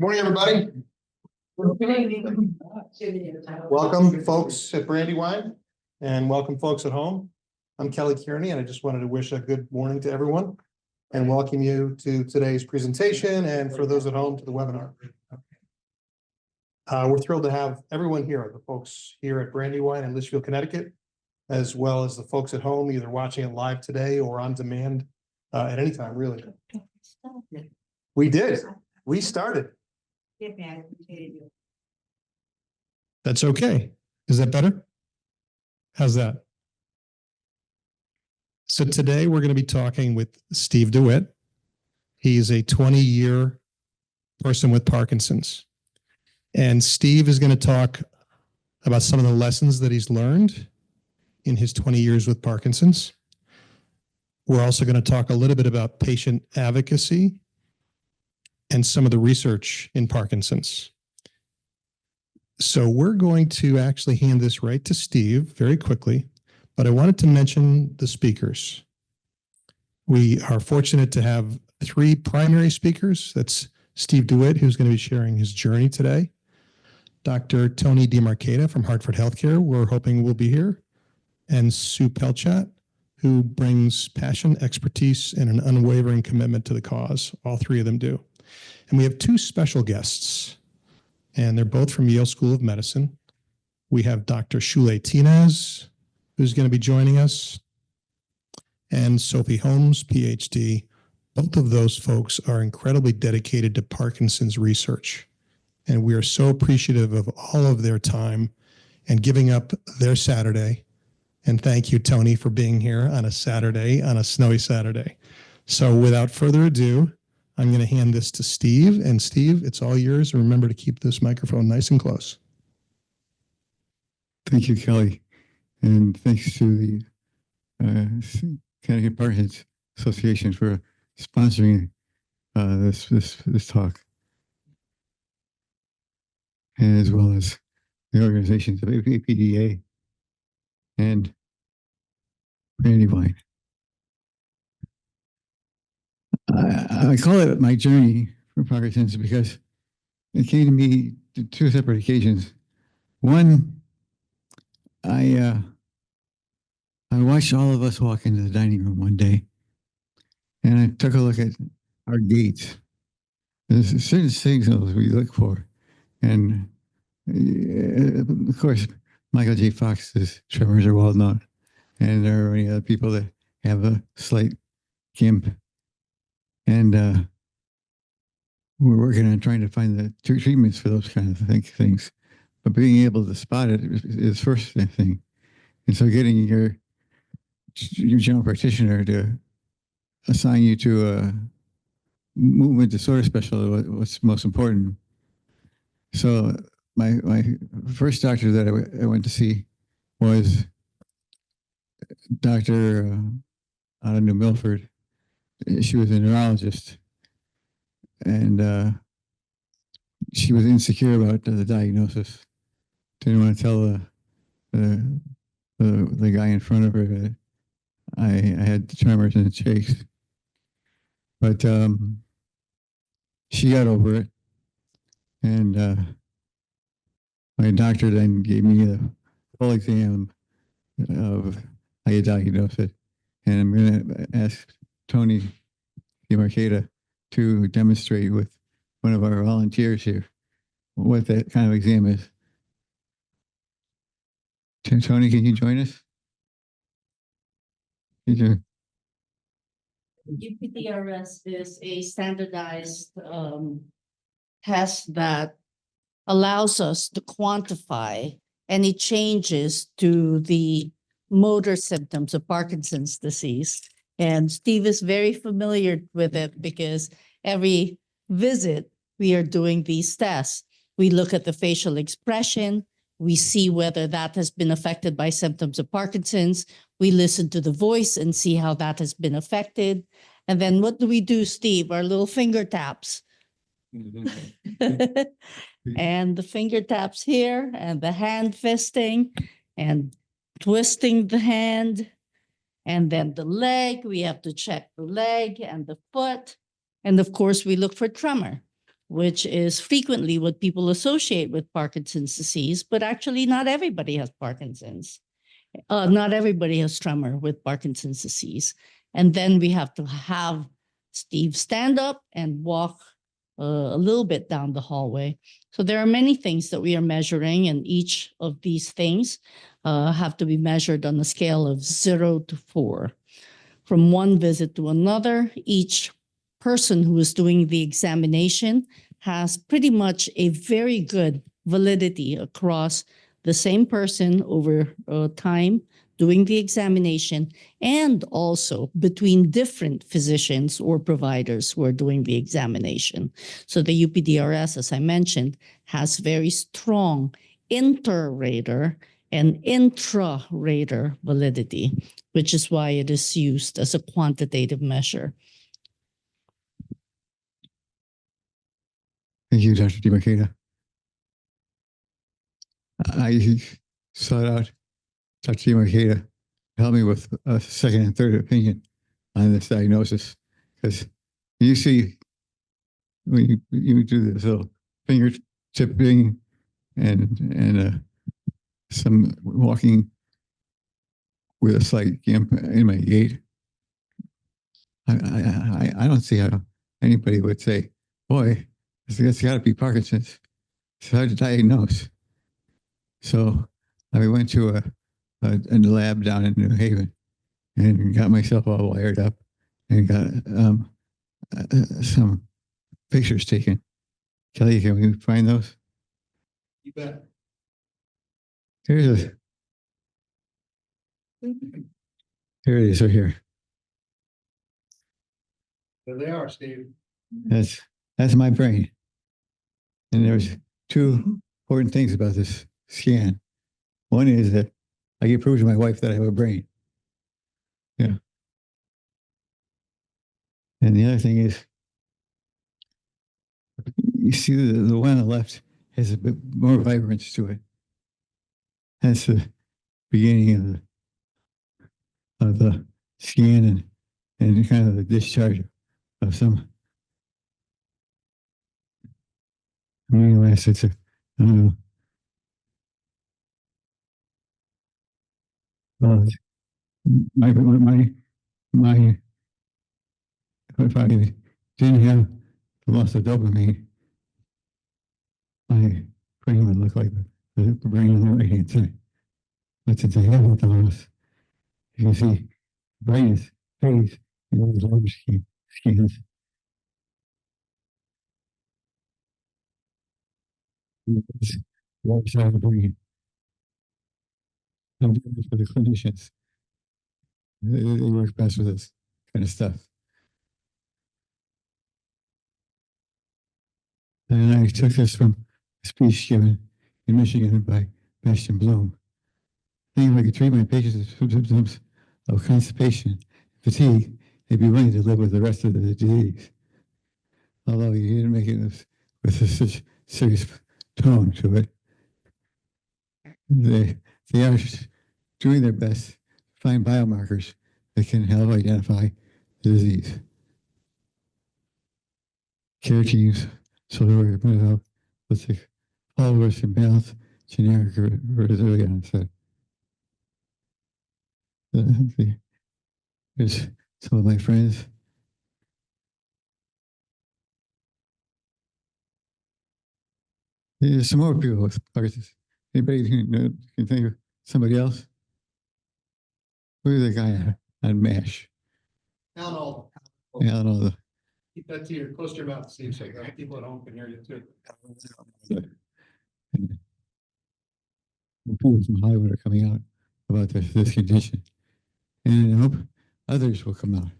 Morning, everybody. Welcome, folks at Brandywine, and welcome, folks at home. I'm Kelly Kearney, and I just wanted to wish a good morning to everyone and welcome you to today's presentation, and for those at home, to the webinar. We're thrilled to have everyone here, the folks here at Brandywine in Litchfield, Connecticut, as well as the folks at home, either watching it live today or on demand at any time, really. We did. We started. That's okay. Is that better? How's that? So today we're going to be talking with Steve DeWitt. He's a 20-year person with Parkinson's. And Steve is going to talk about some of the lessons that he's learned in his 20 years with Parkinson's. We're also going to talk a little bit about patient advocacy and some of the research in Parkinson's. So we're going to actually hand this right to Steve very quickly, but I wanted to mention the speakers. We are fortunate to have three primary speakers. That's Steve DeWitt, who's going to be sharing his journey today. Dr. Tony DiMarcheta from Hartford Healthcare, we're hoping will be here. And Sue Pelchat, who brings passion, expertise, and an unwavering commitment to the cause. All three of them do. And we have two special guests, and they're both from Yale School of Medicine. We have Dr. Shule Tinez, who's going to be joining us, and Sophie Holmes, PhD. Both of those folks are incredibly dedicated to Parkinson's research, and we are so appreciative of all of their time and giving up their Saturday. And thank you, Tony, for being here on a Saturday, on a snowy Saturday. So without further ado, I'm going to hand this to Steve. And Steve, it's all yours. And remember to keep this microphone nice and close. Thank you, Kelly. And thanks to the Connecticut Parkinson's Association for sponsoring this talk, and as well as the organizations of APDA and Brandywine. I call it my journey for Parkinson's because it came to me to two separate occasions. One, I watched all of us walk into the dining room one day, and I took a look at our gates. There's certain signals we look for, and of course, Michael J. Fox's tremors are well known, and there are many other people that have a slight gimp. And we're working on trying to find the treatments for those kinds of things. But being able to spot it is the first thing. And so getting your general practitioner to assign you to a movement disorder specialist what's most important. So my first doctor that I went to see was Dr. out of New Milford. She was a neurologist, and she was insecure about the diagnosis. Didn't want to tell the guy in front of her that I had tremors and shakes. But she got over it, and my doctor then gave me a full exam of how you diagnose it. And I'm going to ask Tony DiMarcheta to demonstrate with one of our volunteers here what that kind of exam is. Tony, can you join us? UPDRS is a standardized test that allows us to quantify any changes to the motor symptoms of Parkinson's disease. And Steve is very familiar with it because every visit we are doing these tests. We look at the facial expression. We see whether that has been affected by symptoms of Parkinson's. We listen to the voice and see how that has been affected. And then what do, Steve? Our little finger taps. And the finger taps here, and the hand fisting, and twisting the hand. And then the leg, we have to check the leg and the foot. And of course, we look for tremor. which is frequently what people associate with Parkinson's disease, but actually not everybody has Parkinson's. Not everybody has tremor with Parkinson's disease. And then we have to have Steve stand up and walk a little bit down the hallway. So there are many things that we are measuring, and each of these things have to be measured on a scale of 0 to 4. From one visit to another, each person who is doing the examination has pretty much a very good validity across the same person over time doing the examination, and also between different physicians or providers who are doing the examination. So the UPDRS, as I mentioned, has very strong inter-rater and intra-rater validity, which is why it is used as a quantitative measure. Thank you, Dr. DiMarcata. I sought out Dr. DiMarcata to help me with a second and third opinion on this diagnosis, because you see, when you do this little finger tipping and some walking with a slight gimp in my gait, I don't see how anybody would say, boy, it's got to be Parkinson's. It's hard to diagnose. So I went to a lab down in New Haven and got myself all wired up and got some pictures taken. Kelly, can we find those? You bet. Here it is. Here it is, right here. There they are, Steve. That's my brain. And there's two important things about this scan. One is that I get proof to my wife that I have a brain. Yeah. And the other thing is, you see the one on the left has a bit more vibrance to it. That's the beginning of the scan and kind of the discharge of some amino acids. I don't know. My if I didn't have the loss of dopamine, my brain would look like the brain on the right hand side. But since I have the loss, you can see the brain is phase in those large scans. The other side of the brain. I'm doing this for the clinicians. They work best with this kind of stuff. And I took this from a speech given in Michigan by Bastian Bloom. Thinking if I could treat my patients with symptoms of constipation, fatigue, they'd be willing to live with the rest of the disease. Although he didn't make it with such serious tone to it. They are doing their best to find biomarkers that can help identify the disease. Care teams, so they were about with the followers and balance generic resilient onset. There's some of my friends. There's some more people with Parkinson's. Anybody can think of somebody else? Who's the guy on MASH? Alan Alda. Alan Alda. Keep that to your close to your mouth, Steve, so people at home can hear you too. And people from Hollywood are coming out about this condition, and I hope others will come out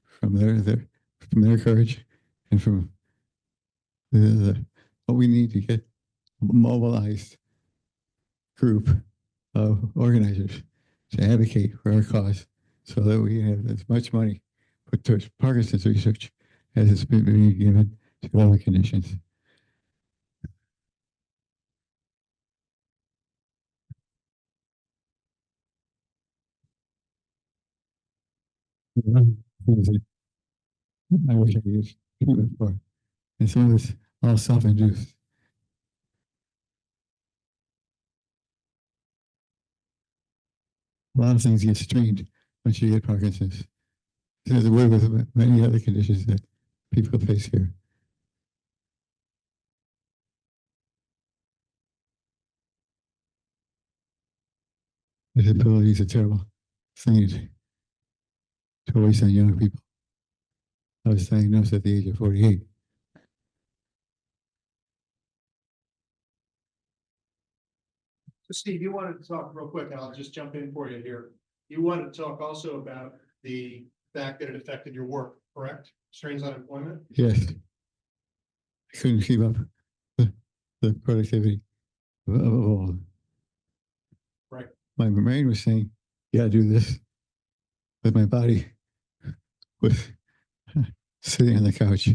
from their courage and from what we need to get a mobilized group of organizers to advocate for our cause, so that we have as much money put towards Parkinson's research as it's been being given to other conditions. One of the things that I wish I could treatment for, and some of this all self-induced. A lot of things get strained once you get Parkinson's. There's a word with many other conditions that people face here. Disability is a terrible thing to waste on young people. I was diagnosed at the age of 48. So Steve, you wanted to talk real quick, and I'll just jump in for you here. You wanted to talk also about the fact that it affected your work, correct? Strains on employment? Yes. I couldn't keep up the productivity of all. Right. My brain was saying, yeah, do this. But my body was sitting on the couch.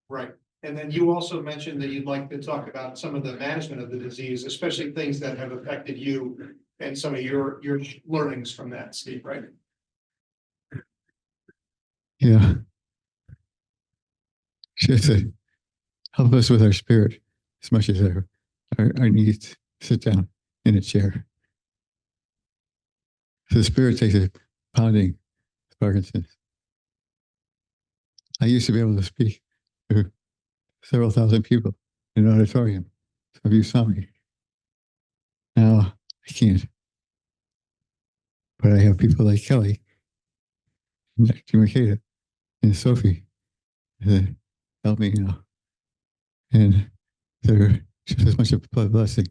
Right. And then you also mentioned that you'd like to talk about some of the management of the disease, especially things that have affected you and some of your learnings from that, Steve, right? Yeah. Just to help us with our spirit as much as our need to sit down in a chair. So the spirit takes a pounding with Parkinson's. I used to be able to speak to several thousand people in an auditorium. Some of you saw me. Now I can't. But I have people like Kelly, Makeda, and Sophie that help me now. And they're just as much a blessing.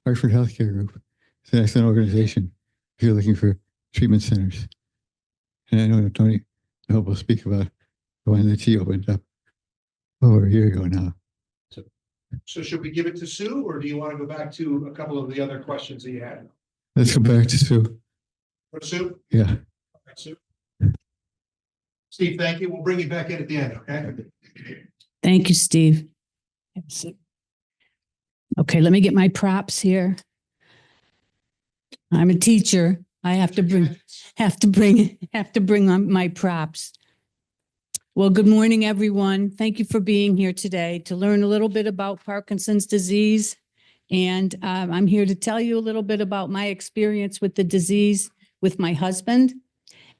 Hartford Healthcare Group is an excellent organization if you're looking for treatment centers. And I know that Tony Hope will speak about the one that he opened up over a year ago now. So should we give it to Sue, or do you want to go back to a couple of the other questions that you had? Let's go back to Sue. For Sue? Yeah. Okay, Sue. Steve, thank you. We'll bring you back in at the end, okay? Thank you, Steve. Okay, let me get my props here. I'm a teacher. I have to bring on my props. Well, good morning, everyone. Thank you for being here today to learn a little bit about Parkinson's disease. And I'm here to tell you a little bit about my experience with the disease with my husband,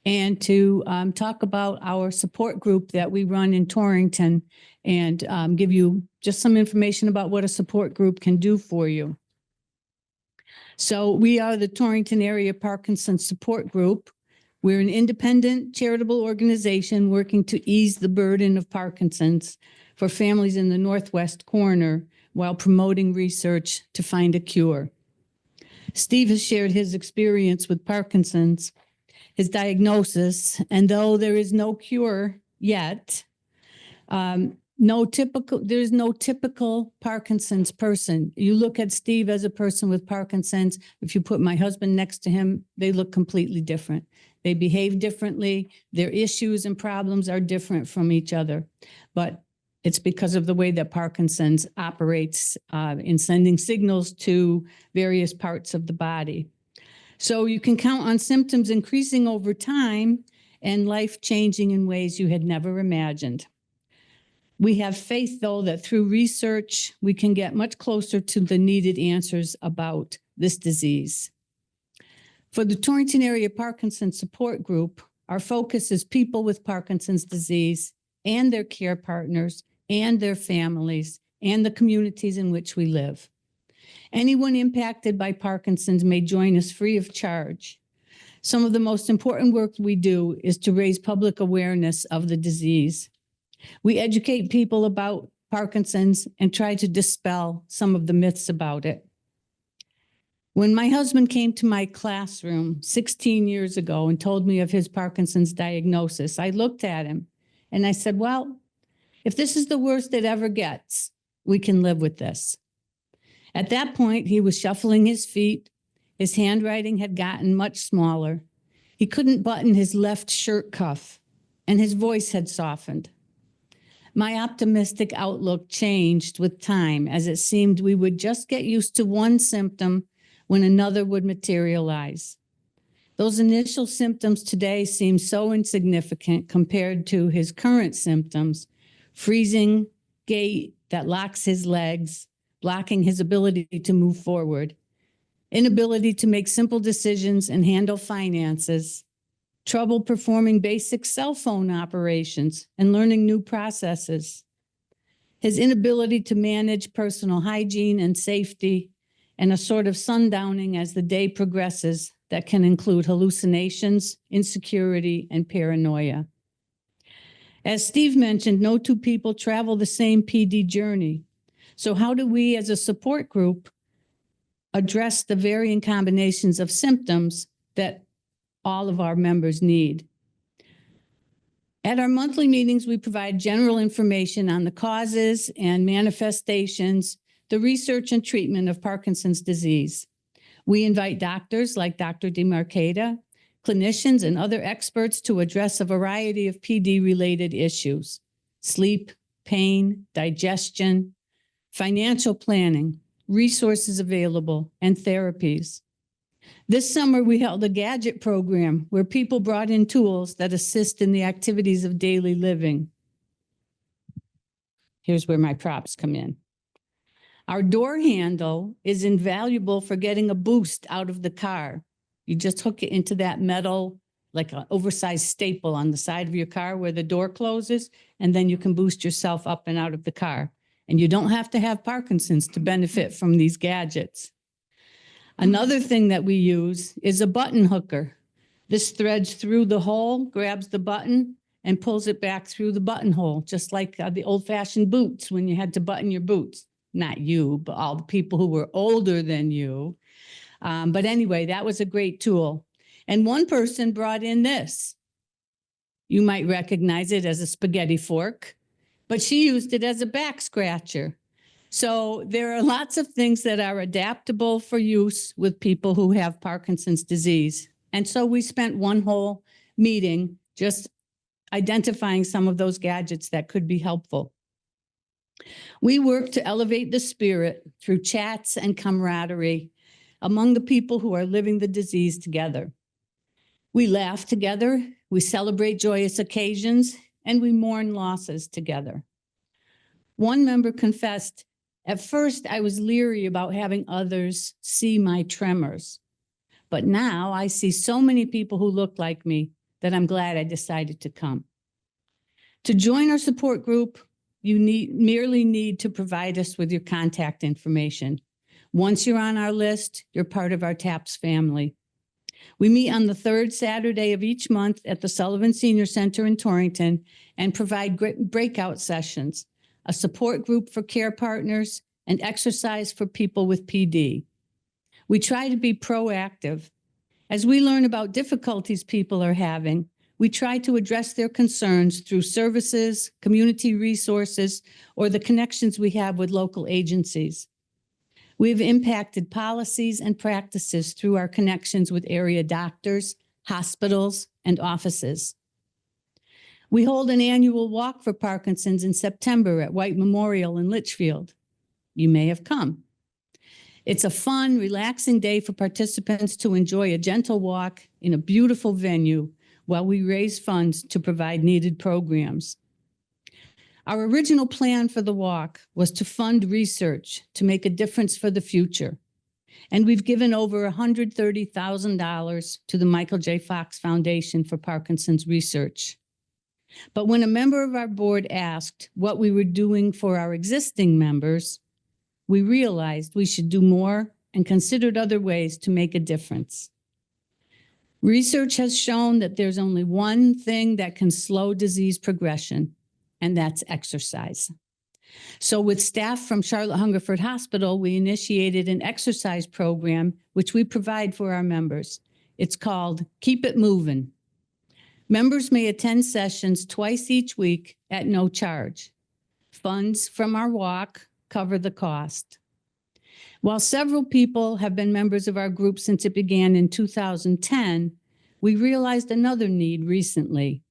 and to talk about our support group that we run in Torrington, and give you just some information about what a support group can do for you. So we are the Torrington Area Parkinson's Support Group. We're an independent charitable organization working to ease the burden of Parkinson's for families in the Northwest corner while promoting research to find a cure. Steve has shared his experience with Parkinson's, his diagnosis, and though there is no cure yet, there's no typical Parkinson's person. You look at Steve as a person with Parkinson's, if you put my husband next to him, they look completely different. They behave differently. Their issues and problems are different from each other. But it's because of the way that Parkinson's operates in sending signals to various parts of the body. So you can count on symptoms increasing over time and life changing in ways you had never imagined. We have faith, though, that through research, we can get much closer to the needed answers about this disease. For the Torrington Area Parkinson's Support Group, our focus is people with Parkinson's disease and their care partners and their families and the communities in which we live. Anyone impacted by Parkinson's may join us free of charge. Some of the most important work we do is to raise public awareness of the disease. We educate people about Parkinson's and try to dispel some of the myths about it. When my husband came to my classroom 16 years ago and told me of his Parkinson's diagnosis, I looked at him and I said, well, if this is the worst it ever gets, we can live with this. At that point, he was shuffling his feet. His handwriting had gotten much smaller. He couldn't button his left shirt cuff, and his voice had softened. My optimistic outlook changed with time, as it seemed we would just get used to one symptom when another would materialize. Those initial symptoms today seem so insignificant compared to his current symptoms, freezing gait that locks his legs, blocking his ability to move forward, inability to make simple decisions and handle finances, trouble performing basic cell phone operations and learning new processes, his inability to manage personal hygiene and safety, and a sort of sundowning as the day progresses that can include hallucinations, insecurity, and paranoia. As Steve mentioned, no two people travel the same PD journey. So how do we as a support group address the varying combinations of symptoms that all of our members need? At our monthly meetings, we provide general information on the causes and manifestations, the research and treatment of Parkinson's disease. We invite doctors like Dr. DeMarcata, clinicians, and other experts to address a variety of PD-related issues: sleep, pain, digestion, financial planning, resources available, and therapies. This summer, we held a gadget program where people brought in tools that assist in the activities of daily living. Here's where my props come in. Our door handle is invaluable for getting a boost out of the car. You just hook it into that metal, like an oversized staple on the side of your car where the door closes, and then you can boost yourself up and out of the car. And you don't have to have Parkinson's to benefit from these gadgets. Another thing that we use is a button hooker. This threads through the hole, grabs the button, and pulls it back through the buttonhole, just like the old-fashioned boots when you had to button your boots. Not you, but all the people who were older than you. But anyway, that was a great tool. And one person brought in this. You might recognize it as a spaghetti fork, but she used it as a back scratcher. So there are lots of things that are adaptable for use with people who have Parkinson's disease. And so we spent one whole meeting just identifying some of those gadgets that could be helpful. We work to elevate the spirit through chats and camaraderie among the people who are living the disease together. We laugh together, we celebrate joyous occasions, and we mourn losses together. One member confessed, "At first I was leery about having others see my tremors, but now I see so many people who look like me that I'm glad I decided to come." To join our support group, you merely need to provide us with your contact information. Once you're on our list, you're part of our TAPS family. We meet on the third Saturday of each month at the Sullivan Senior Center in Torrington and provide breakout sessions, a support group for care partners, and exercise for people with PD. We try to be proactive. As we learn about difficulties people are having, we try to address their concerns through services, community resources, or the connections we have with local agencies. We've impacted policies and practices through our connections with area doctors, hospitals, and offices. We hold an annual walk for Parkinson's in September at White Memorial in Litchfield. You may have come. It's a fun, relaxing day for participants to enjoy a gentle walk in a beautiful venue while we raise funds to provide needed programs. Our original plan for the walk was to fund research to make a difference for the future. And we've given over $130,000 to the Michael J. Fox Foundation for Parkinson's research. But when a member of our board asked what we were doing for our existing members, we realized we should do more and considered other ways to make a difference. Research has shown that there's only one thing that can slow disease progression, and that's exercise. So with staff from Charlotte Hungerford Hospital, we initiated an exercise program which we provide for our members. It's called Keep It Moving. Members may attend sessions twice each week at no charge. Funds from our walk cover the cost. While several people have been members of our group since it began in 2010, we realized another need recently.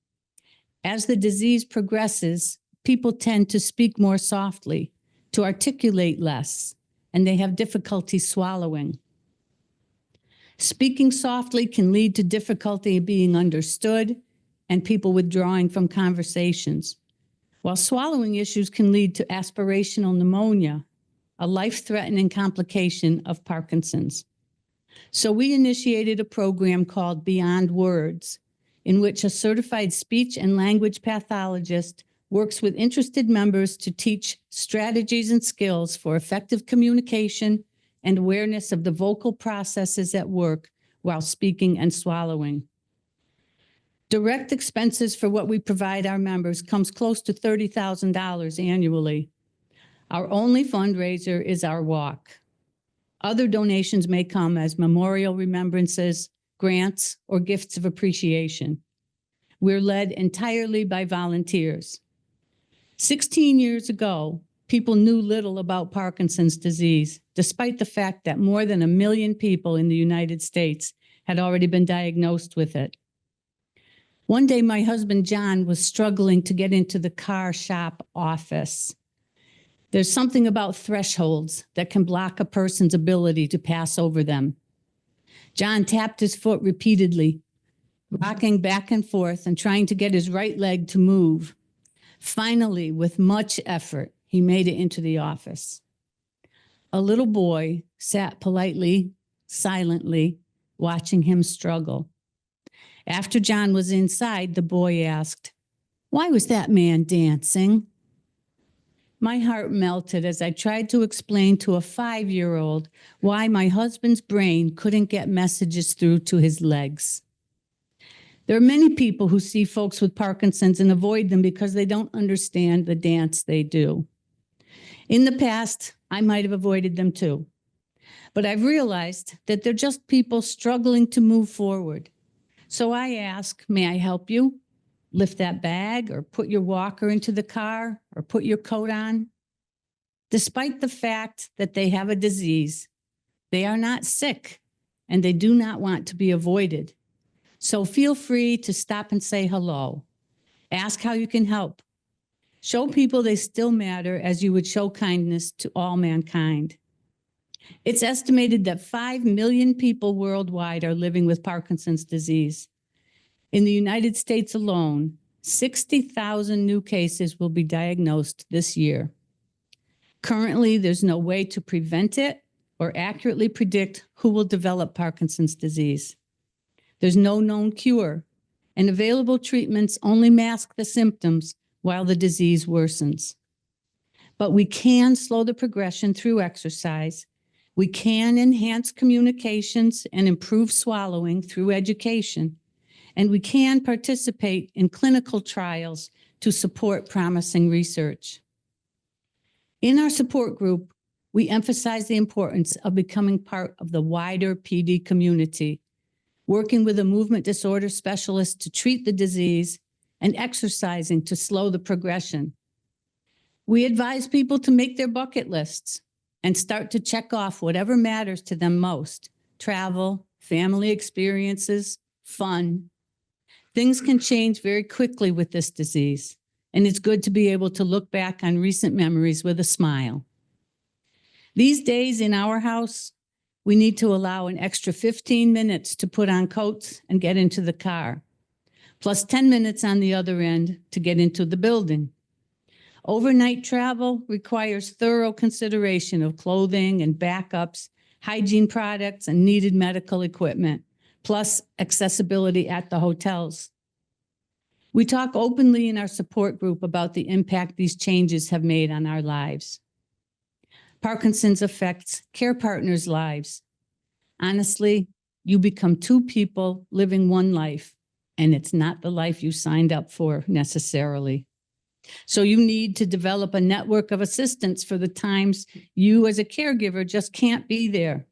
As the disease progresses, people tend to speak more softly, to articulate less, and they have difficulty swallowing. Speaking softly can lead to difficulty being understood and people withdrawing from conversations. while swallowing issues can lead to aspirational pneumonia, a life-threatening complication of Parkinson's. So we initiated a program called Beyond Words, in which a certified speech and language pathologist works with interested members to teach strategies and skills for effective communication and awareness of the vocal processes at work while speaking and swallowing. Direct expenses for what we provide our members comes close to $30,000 annually. Our only fundraiser is our walk. Other donations may come as memorial remembrances, grants, or gifts of appreciation. We're led entirely by volunteers. 16 years ago, people knew little about Parkinson's disease, despite the fact that more than 1 million people in the United States had already been diagnosed with it. One day, my husband, John, was struggling to get into the car shop office. There's something about thresholds that can block a person's ability to pass over them. John tapped his foot repeatedly, rocking back and forth and trying to get his right leg to move. Finally, with much effort, he made it into the office. A little boy sat politely, silently, watching him struggle. After John was inside, the boy asked, "Why was that man dancing?" My heart melted as I tried to explain to a 5-year-old why my husband's brain couldn't get messages through to his legs. There are many people who see folks with Parkinson's and avoid them because they don't understand the dance they do. In the past, I might have avoided them too. But I've realized that they're just people struggling to move forward. So I ask, may I help you? Lift that bag, or put your walker into the car, or put your coat on? Despite the fact that they have a disease, they are not sick, and they do not want to be avoided. So feel free to stop and say hello. Ask how you can help. Show people they still matter as you would show kindness to all mankind. It's estimated that 5 million people worldwide are living with Parkinson's disease. In the United States alone, 60,000 new cases will be diagnosed this year. Currently, there's no way to prevent it or accurately predict who will develop Parkinson's disease. There's no known cure, and available treatments only mask the symptoms while the disease worsens. But we can slow the progression through exercise. We can enhance communications and improve swallowing through education. And we can participate in clinical trials to support promising research. In our support group, we emphasize the importance of becoming part of the wider PD community, working with a movement disorder specialist to treat the disease, and exercising to slow the progression. We advise people to make their bucket lists and start to check off whatever matters to them most: travel, family experiences, fun. Things can change very quickly with this disease, and it's good to be able to look back on recent memories with a smile. These days in our house, we need to allow an extra 15 minutes to put on coats and get into the car, plus 10 minutes on the other end to get into the building. Overnight travel requires thorough consideration of clothing and backups, hygiene products, and needed medical equipment, plus accessibility at the hotels. We talk openly in our support group about the impact these changes have made on our lives. Parkinson's affects care partners' lives. Honestly, you become two people living one life, and it's not the life you signed up for necessarily. So you need to develop a network of assistance for the times you as a caregiver just can't be there,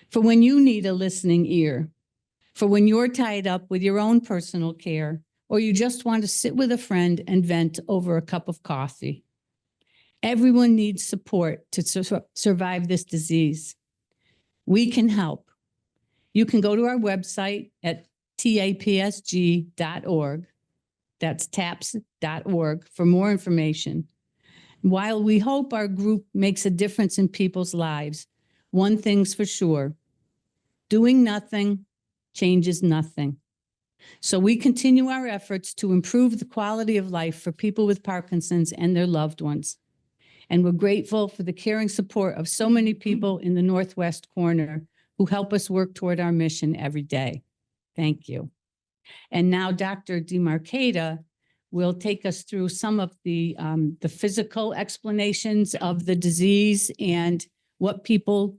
for when you need a listening ear, for when you're tied up with your own personal care, or you just want to sit with a friend and vent over a cup of coffee. Everyone needs support to survive this disease. We can help. You can go to our website at tapsg.org. That's taps.org for more information. While we hope our group makes a difference in people's lives, one thing's for sure: doing nothing changes nothing. So we continue our efforts to improve the quality of life for people with Parkinson's and their loved ones. And we're grateful for the caring support of so many people in the Northwest corner who help us work toward our mission every day. Thank you. And now Dr. DeMarcata will take us through some of the physical explanations of the disease and what people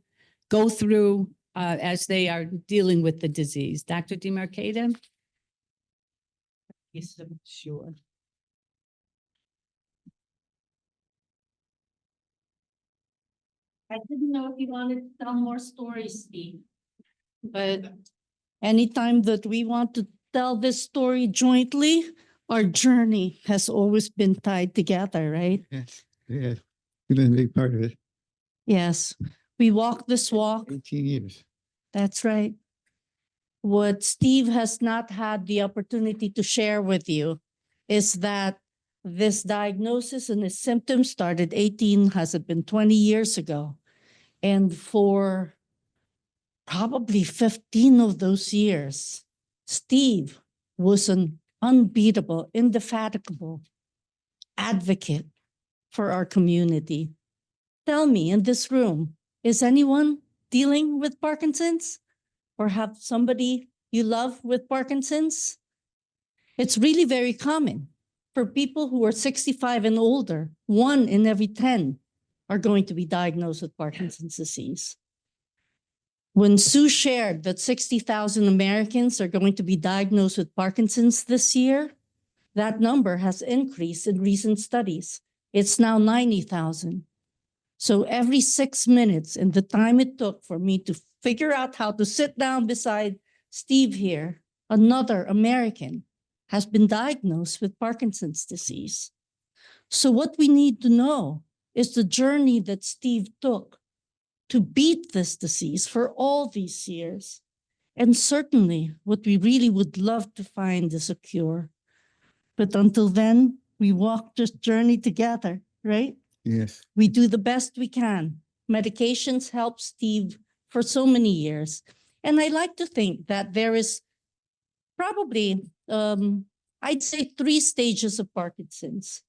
go through as they are dealing with the disease. Dr. DeMarcata? Yes, sure. I didn't know if you wanted to tell more stories, Steve. But anytime that we want to tell this story jointly, our journey has always been tied together, right? Yes, yes. You've been a big part of it. Yes, we walk this walk. 18 years. That's right. What Steve has not had the opportunity to share with you is that this diagnosis and his symptoms started 18, has it been 20 years ago? And for probably 15 of those years, Steve was an unbeatable, indefatigable advocate for our community. Tell me, in this room, is anyone dealing with Parkinson's or have somebody you love with Parkinson's? It's really very common. For people who are 65 and older, 1 in every 10 are going to be diagnosed with Parkinson's disease. When Sue shared that 60,000 Americans are going to be diagnosed with Parkinson's this year, that number has increased in recent studies. It's now 90,000. So every 6 minutes, and the time it took for me to figure out how to sit down beside Steve here, another American has been diagnosed with Parkinson's disease. So what we need to know is the journey that Steve took to beat this disease for all these years. And certainly what we really would love to find is a cure. But until then, we walk this journey together, right? Yes. We do the best we can. Medications help Steve for so many years. And I like to think that there is probably, I'd say 3 stages of Parkinson's.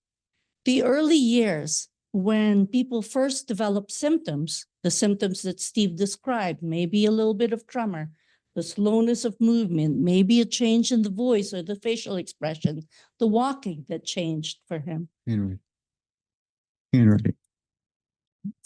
The early years when people first develop symptoms, the symptoms that Steve described, maybe a little bit of tremor, the slowness of movement, maybe a change in the voice or the facial expression, the walking that changed for him. Handwriting. Handwriting.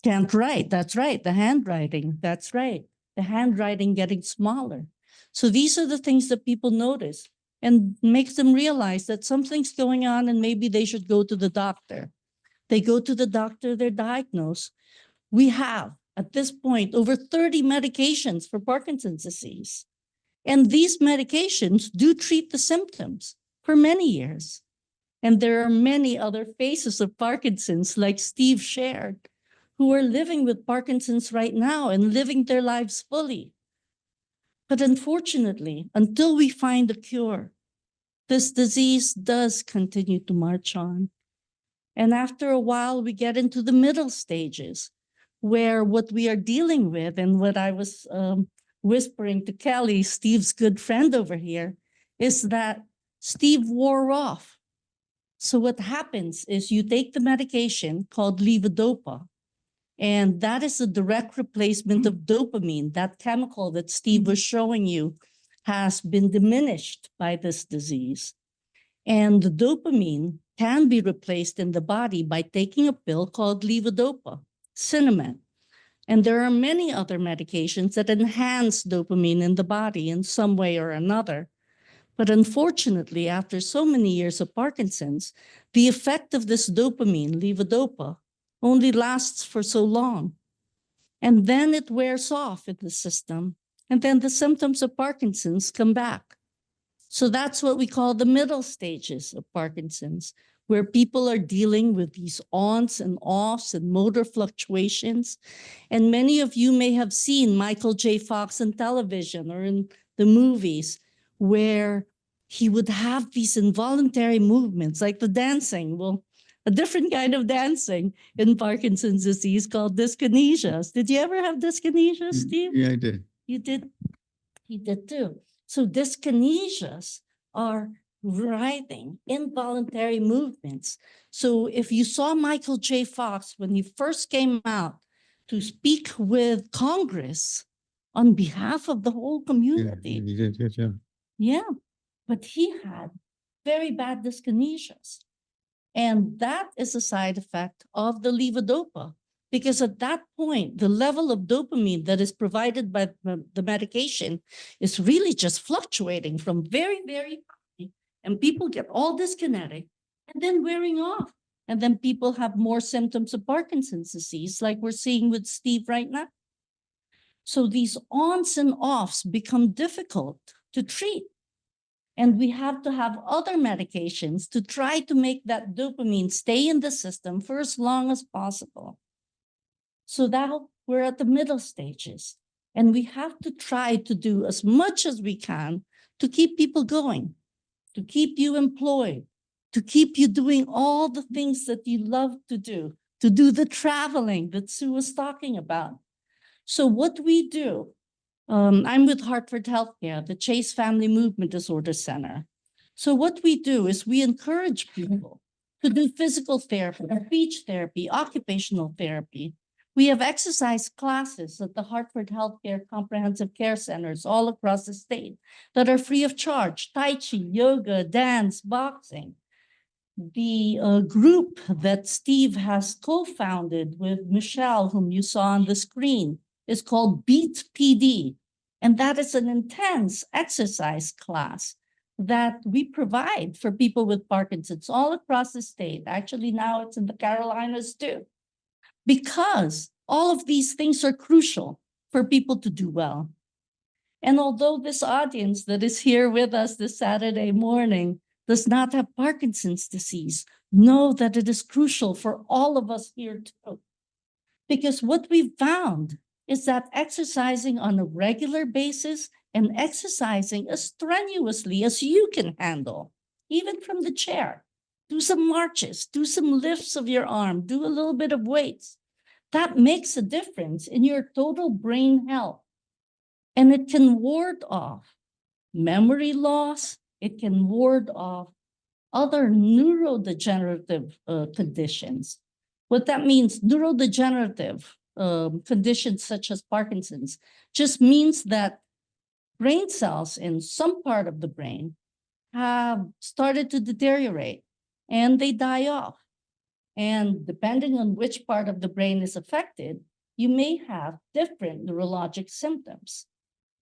Can't write, that's right. The handwriting, that's right. The handwriting getting smaller. So these are the things that people notice and makes them realize that something's going on and maybe they should go to the doctor. They go to the doctor, they're diagnosed. We have, at this point, over 30 medications for Parkinson's disease. And these medications do treat the symptoms for many years. And there are many other phases of Parkinson's, like Steve shared, who are living with Parkinson's right now and living their lives fully. But unfortunately, until we find a cure, this disease does continue to march on. And after a while, we get into the middle stages, where what we are dealing with, and what I was whispering to Kelly, Steve's good friend over here, is that Steve wore off. So what happens is you take the medication called levodopa, and that is a direct replacement of dopamine. That chemical that Steve was showing you has been diminished by this disease. And the dopamine can be replaced in the body by taking a pill called levodopa, Cinnamon. And there are many other medications that enhance dopamine in the body in some way or another. But unfortunately, after so many years of Parkinson's, the effect of this dopamine, levodopa, only lasts for so long. And then it wears off in the system. And then the symptoms of Parkinson's come back. So that's what we call the middle stages of Parkinson's, where people are dealing with these ons and offs and motor fluctuations. And many of you may have seen Michael J. Fox on television or in the movies, where he would have these involuntary movements like the dancing. Well, a different kind of dancing in Parkinson's disease called dyskinesias. Did you ever have dyskinesia, Steve? Yeah, I did. You did? He did too. So dyskinesias are writhing, involuntary movements. So if you saw Michael J. Fox when he first came out to speak with Congress on behalf of the whole Yeah, community, you did, good job. yeah, but he had very bad dyskinesias. And that is a side effect of the levodopa. Because at that point, the level of dopamine that is provided by the medication is really just fluctuating from very, very high. And people get all dyskinetic and then wearing off. And then people have more symptoms of Parkinson's disease, like we're seeing with Steve right now. So these ons and offs become difficult to treat. And we have to have other medications to try to make that dopamine stay in the system for as long as possible. So now we're at the middle stages, and we have to try to do as much as we can to keep people going, to keep you employed, to keep you doing all the things that you love to do the traveling that Sue was talking about. So what we do, I'm with Hartford Healthcare, the Chase Family Movement Disorder Center. So what we do is we encourage people to do physical therapy, speech therapy, occupational therapy. We have exercise classes at the Hartford Healthcare Comprehensive Care Centers all across the state that are free of charge: Tai Chi, yoga, dance, boxing. The group that Steve has co-founded with Michelle, whom you saw on the screen, is called Beat PD. And that is an intense exercise class that we provide for people with Parkinson's all across the state. Actually, now it's in the Carolinas too, because all of these things are crucial for people to do well. And although this audience that is here with us this Saturday morning does not have Parkinson's disease, know that it is crucial for all of us here too. Because what we've found is that exercising on a regular basis and exercising as strenuously as you can handle, even from the chair, do some marches, do some lifts of your arm, do a little bit of weights. That makes a difference in your total brain health. And it can ward off memory loss. It can ward off other neurodegenerative conditions. What that means, neurodegenerative conditions such as Parkinson's, just means that brain cells in some part of the brain have started to deteriorate and they die off. And depending on which part of the brain is affected, you may have different neurologic symptoms.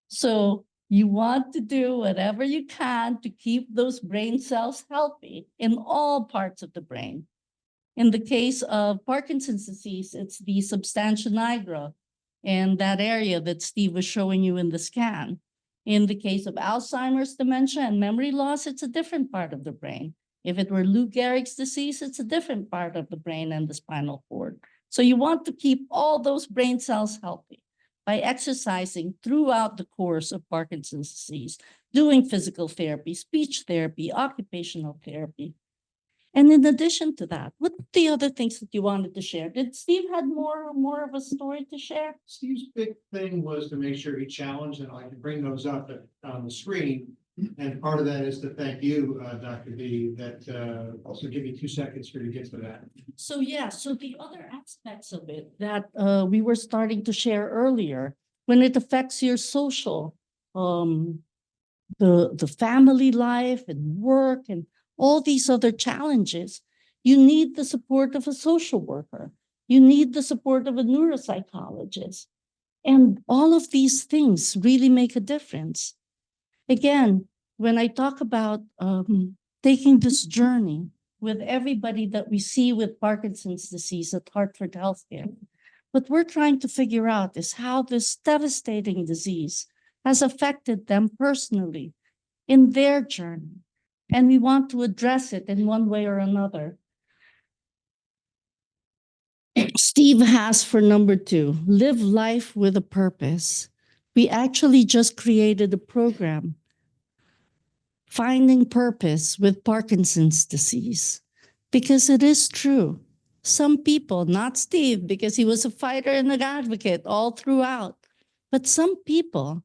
So you want to do whatever you can to keep those brain cells healthy in all parts of the brain. In the case of Parkinson's disease, it's the substantia nigra and that area that Steve was showing you in the scan. In the case of Alzheimer's dementia and memory loss, it's a different part of the brain. If it were Lou Gehrig's disease, it's a different part of the brain and the spinal cord. So you want to keep all those brain cells healthy by exercising throughout the course of Parkinson's disease, doing physical therapy, speech therapy, occupational therapy. And in addition to that, what are the other things that you wanted to share? Did Steve had more of a story to share? Steve's big thing was to make sure he challenged, and I can bring those up on the screen. And part of that is to thank you, Dr. B, that also give me 2 seconds for you to get to that. So yeah, so the other aspects of it that we were starting to share earlier, when it affects your social, the family life and work and all these other challenges, you need the support of a social worker. You need the support of a neuropsychologist. And all of these things really make a difference. Again, when I talk about taking this journey with everybody that we see with Parkinson's disease at Hartford Healthcare, what we're trying to figure out is how this devastating disease has affected them personally in their journey. And we want to address it in one way or another. Steve has for number 2, live life with a purpose. We actually just created a program, Finding Purpose with Parkinson's disease, because it is true. Some people, not Steve, because he was a fighter and an advocate all throughout, but some people,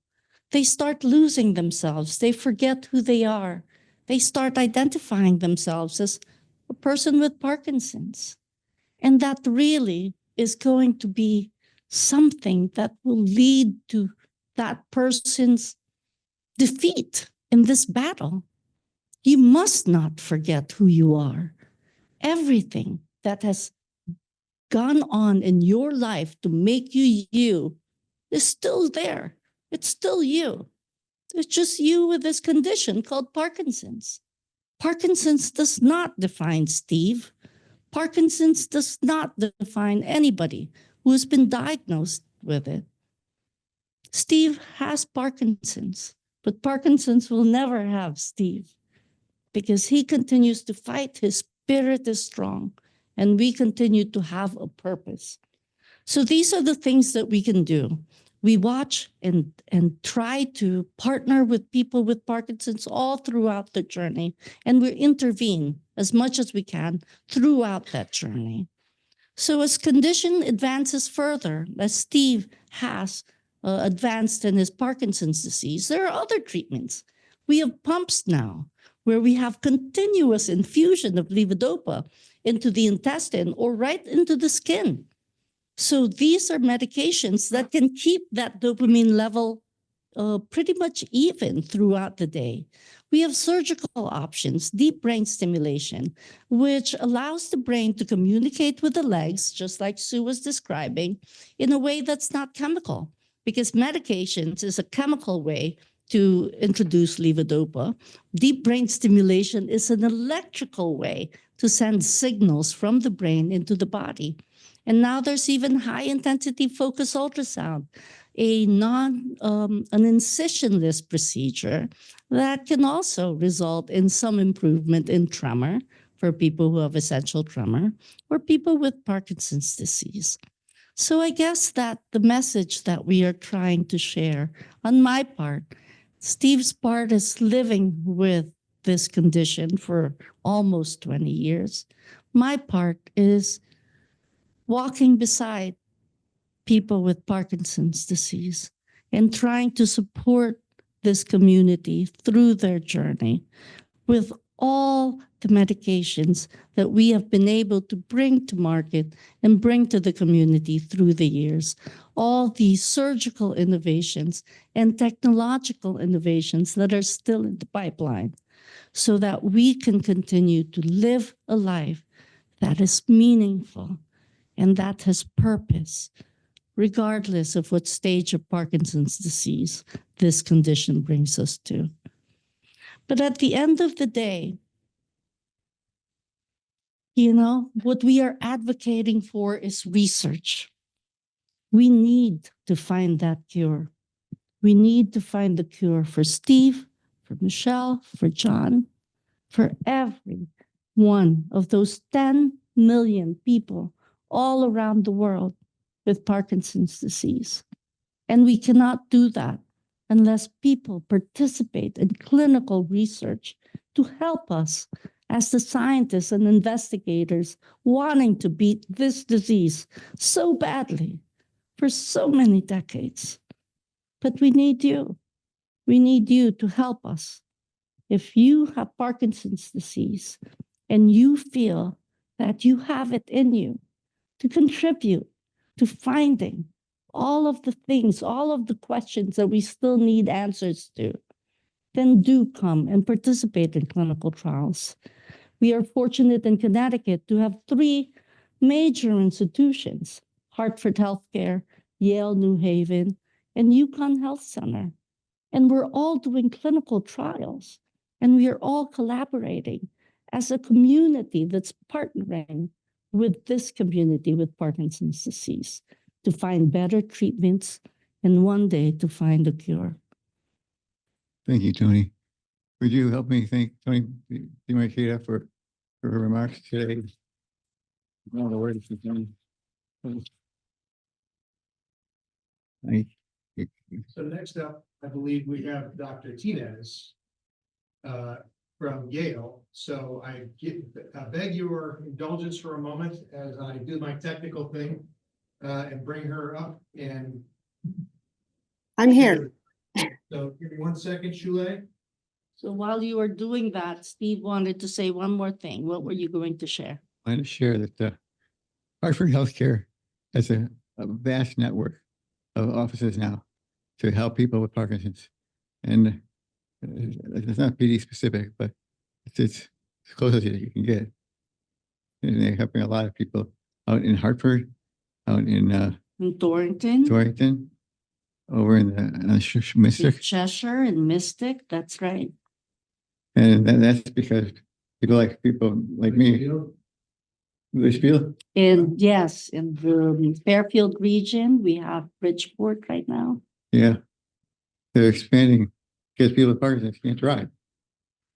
they start losing themselves. They forget who they are. they start identifying themselves as a person with Parkinson's. And that really is going to be something that will lead to that person's defeat in this battle. You must not forget who you are. Everything that has gone on in your life to make you you is still there. It's still you. It's just you with this condition called Parkinson's. Parkinson's does not define Steve. Parkinson's does not define anybody who has been diagnosed with it. Steve has Parkinson's, but Parkinson's will never have Steve because he continues to fight. His spirit is strong, and we continue to have a purpose. So these are the things that we can do. We watch and try to partner with people with Parkinson's all throughout the journey, and we intervene as much as we can throughout that journey. So as condition advances further, as Steve has advanced in his Parkinson's disease, there are other treatments. We have pumps now where we have continuous infusion of levodopa into the intestine or right into the skin. So these are medications that can keep that dopamine level pretty much even throughout the day. We have surgical options, deep brain stimulation, which allows the brain to communicate with the legs, just like Sue was describing, in a way that's not chemical, because medications is a chemical way to introduce levodopa. Deep brain stimulation is an electrical way to send signals from the brain into the body. And now there's even high intensity focus ultrasound, an incisionless procedure that can also result in some improvement in tremor for people who have essential tremor or people with Parkinson's disease. So I guess that the message that we are trying to share on my part, Steve's part is living with this condition for almost 20 years. My part is walking beside people with Parkinson's disease and trying to support this community through their journey with all the medications that we have been able to bring to market and bring to the community through the years. All these surgical innovations and technological innovations that are still in the pipeline so that we can continue to live a life that is meaningful and that has purpose, regardless of what stage of Parkinson's disease this condition brings us to. But at the end of the day, what we are advocating for is research. We need to find that cure. We need to find the cure for Steve, for Michelle, for John, for every one of those 10 million people all around the world with Parkinson's disease. And we cannot do that unless people participate in clinical research to help us as the scientists and investigators wanting to beat this disease so badly for so many decades. But we need you. We need you to help us. If you have Parkinson's disease and you feel that you have it in you to contribute to finding all of the things, all of the questions that we still need answers to, then do come and participate in clinical trials. We are fortunate in Connecticut to have 3 major institutions, Hartford Healthcare, Yale New Haven, and UConn Health Center. And we're all doing clinical trials, and we are all collaborating as a community that's partnering with this community with Parkinson's disease to find better treatments and one day to find a cure. Thank you, Tony. Would you help me thank Tony DiMarchita for her remarks today? All the words for Tony. So next up, I believe we have Dr. Tinez from Yale. So I beg your indulgence for a moment as I do my technical thing and bring her up. And I'm here. so give me 1 second, Shule. So while you were doing that, Steve wanted to say one more thing. What were you going to share? I want to share that Hartford Healthcare has a vast network of offices now to help people with Parkinson's. And it's not PD specific, but it's as close as you can get. And they're helping a lot of people out in Hartford, out in In Torrington, Torrington, over in Mystic. Cheshire and Mystic, that's right. And that's because people like me, Litchfield, And yes, in the Fairfield region, we have Bridgeport right now. yeah, they're expanding because people with Parkinson's can't drive.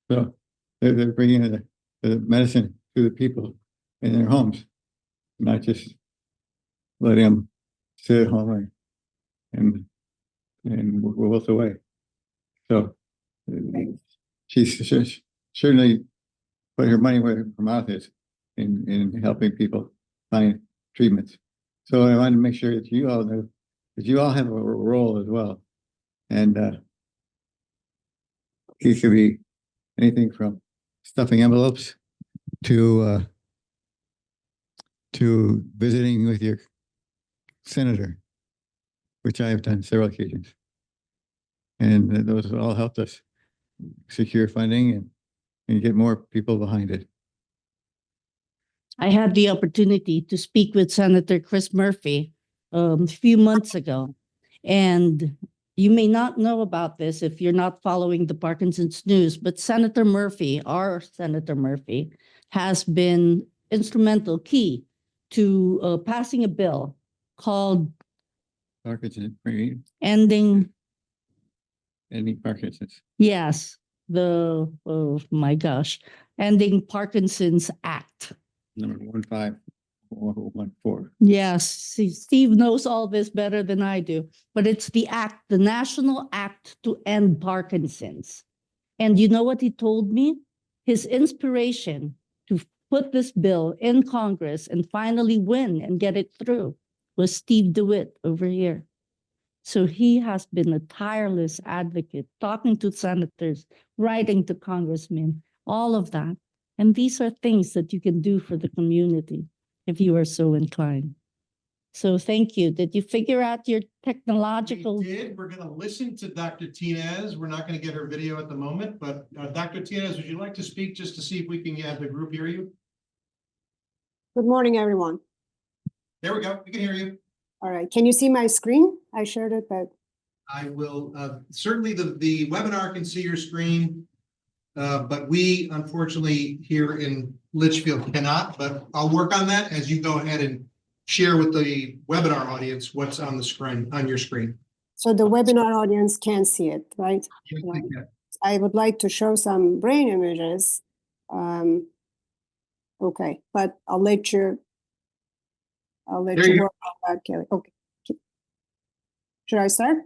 So they're bringing the medicine to the people in their homes, not just letting them sit at home and wilt away. So she's certainly put her money where her mouth is in helping people find treatments. So I wanted to make sure that you all know that you all have a role as well. And it could be anything from stuffing envelopes to visiting with your senator, which I have done several occasions. And those all helped us secure funding and get more people behind it. I had the opportunity to speak with Senator Chris Murphy a few months ago. And you may not know about this if you're not following the Parkinson's news, but Senator Murphy, our Senator Murphy, has been instrumental, key to passing a bill called Parkinson's, Ending, ending Parkinson's. yes, oh my gosh, Ending Parkinson's Act. Number 15414. Yes, see, Steve knows all this better than I do, but it's the act, the National Act to End Parkinson's. And you know what he told me? His inspiration to put this bill in Congress and finally win and get it through was Steve DeWitt over here. So he has been a tireless advocate, talking to senators, writing to congressmen, all of that. And these are things that you can do for the community if you are so inclined. So thank you. Did you figure out your technological? We did. We're going to listen to Dr. Tinez. We're not going to get her video at the moment, but Dr. Tinez, would you like to speak just to see if we can have the group hear you? Good morning, everyone. There we go. We can hear you. All right. Can you see my screen? I shared it, but I will, certainly the webinar can see your screen, but we unfortunately here in Litchfield cannot, but I'll work on that as you go ahead and share with the webinar audience what's on the screen, on your screen. so the webinar audience can see it, right? Yes, Right. we can. I would like to show some brain images. Okay, but I'll let There you you work on that, Kelly. Okay. Should I start?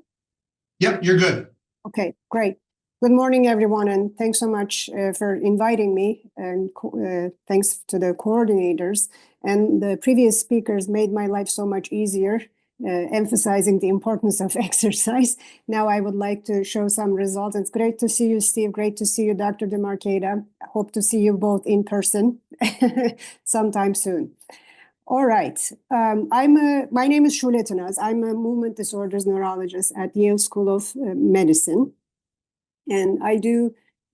Yep, you're good. Okay, great. Good morning, everyone, and thanks so much for inviting me, and thanks to the coordinators. And the previous speakers made my life so much easier, emphasizing the importance of exercise. Now I would like to show some results. It's great to see you, Steve. Great to see you, Dr. DeMarcata. Hope to see you both in person sometime soon. All right. My name is Shule Tanaz. I'm a movement disorders neurologist at Yale School of Medicine. And I do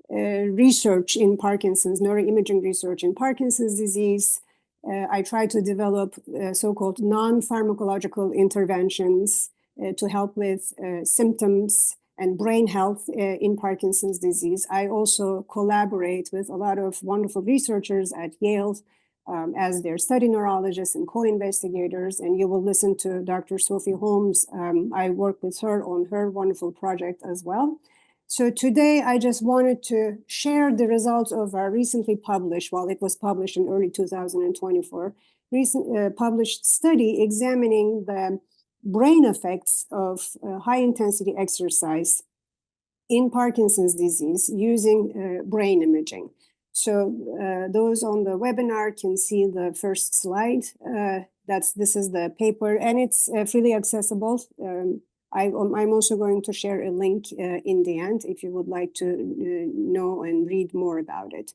research in Parkinson's, neuroimaging research in Parkinson's disease. I try to develop so-called non-pharmacological interventions to help with symptoms and brain health in Parkinson's disease. I also collaborate with a lot of wonderful researchers at Yale as their study neurologists and co-investigators. And you will listen to Dr. Sophie Holmes. I work with her on her wonderful project as well. So today I just wanted to share the results of our recently published, well, it was published in early 2024, published study examining the brain effects of high intensity exercise in Parkinson's disease using brain imaging. So those on the webinar can see the first slide. This is the paper, and it's freely accessible. I'm also going to share a link in the end if you would like to know and read more about it.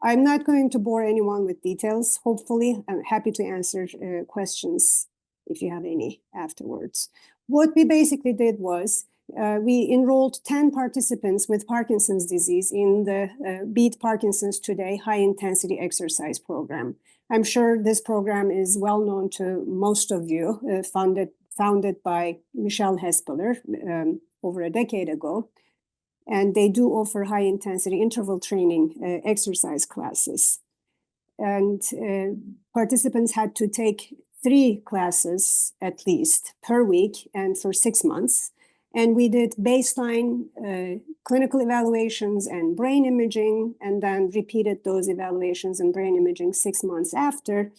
I'm not going to bore anyone with details. Hopefully, I'm happy to answer questions if you have any afterwards. What we basically did was we enrolled 10 participants with Parkinson's disease in the Beat Parkinson's Today high-intensity exercise program. I'm sure this program is well known to most of you, founded by Michelle Hespeler over a decade ago. And they do offer high-intensity interval training exercise classes. And participants had to take 3 classes at least per week and for 6 months. And we did baseline clinical evaluations and brain imaging, and then repeated those evaluations and brain imaging 6 months after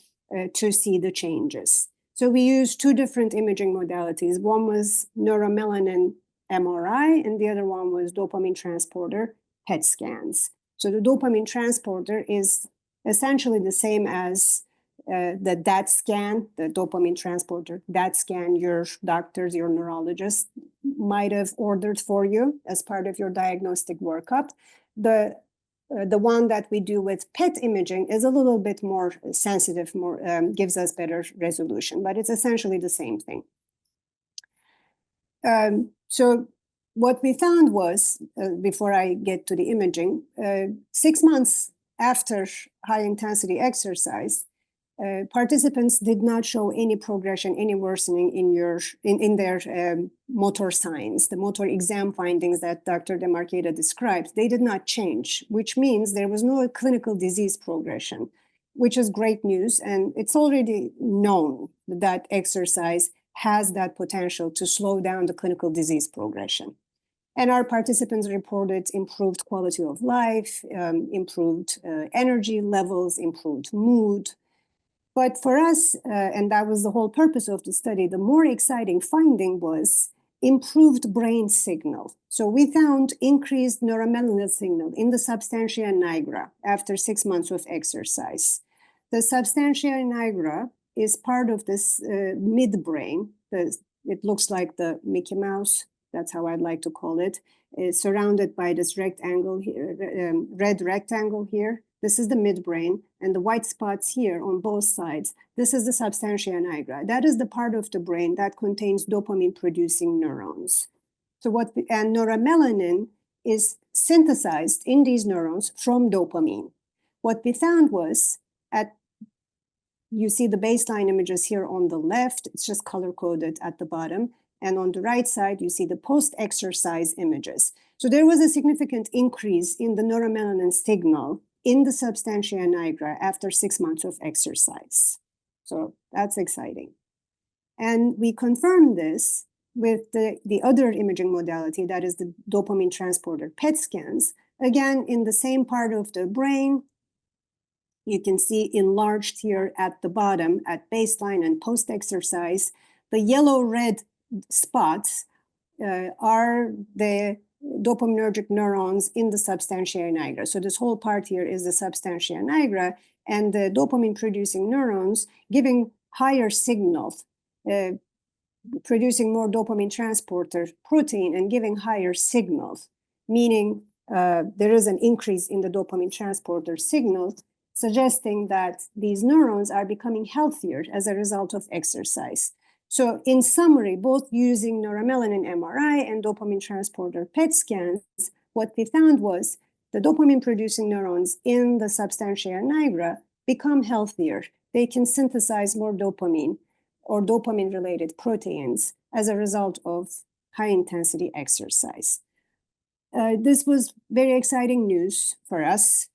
to see the changes. So we used 2 different imaging modalities. One was neuromelanin MRI, and the other one was dopamine transporter PET scans. So the dopamine transporter is essentially the same as the DAT scan, the dopamine transporter DAT scan your doctors, your neurologist might have ordered for you as part of your diagnostic workup. The one that we do with PET imaging is a little bit more sensitive, gives us better resolution, but it's essentially the same thing. So what we found was, before I get to the imaging, 6 months after high-intensity exercise, participants did not show any progression, any worsening in their motor signs, the motor exam findings that Dr. DeMarcheta described. They did not change, which means there was no clinical disease progression, which is great news. And it's already known that exercise has that potential to slow down the clinical disease progression. And our participants reported improved quality of life, improved energy levels, improved mood. But for us, and that was the whole purpose of the study, the more exciting finding was improved brain signal. So we found increased neuromelanin signal in the substantia nigra after 6 months of exercise. The substantia nigra is part of this midbrain. It looks like the Mickey Mouse, that's how I'd like to call it. It's surrounded by this rectangle here, red rectangle here. This is the midbrain, and the white spots here on both sides. This is the substantia nigra. That is the part of the brain that contains dopamine-producing neurons. And neuromelanin is synthesized in these neurons from dopamine. What we found was, you see the baseline images here on the left. It's just color-coded at the bottom. And on the right side, you see the post-exercise images. So there was a significant increase in the neuromelanin signal in the substantia nigra after 6 months of exercise. So that's exciting. And we confirmed this with the other imaging modality, that is the dopamine transporter PET scans. Again, in the same part of the brain, you can see enlarged here at the bottom at baseline and post-exercise. The yellow-red spots are the dopaminergic neurons in the substantia nigra. So this whole part here is the substantia nigra, and the dopamine-producing neurons giving higher signals, producing more dopamine transporter protein and giving higher signals, meaning there is an increase in the dopamine transporter signals, suggesting that these neurons are becoming healthier as a result of exercise. So in summary, both using neuromelanin MRI and dopamine transporter PET scans, what we found was the dopamine-producing neurons in the substantia nigra become healthier. They can synthesize more dopamine or dopamine-related proteins as a result of high-intensity exercise. This was very exciting news for us.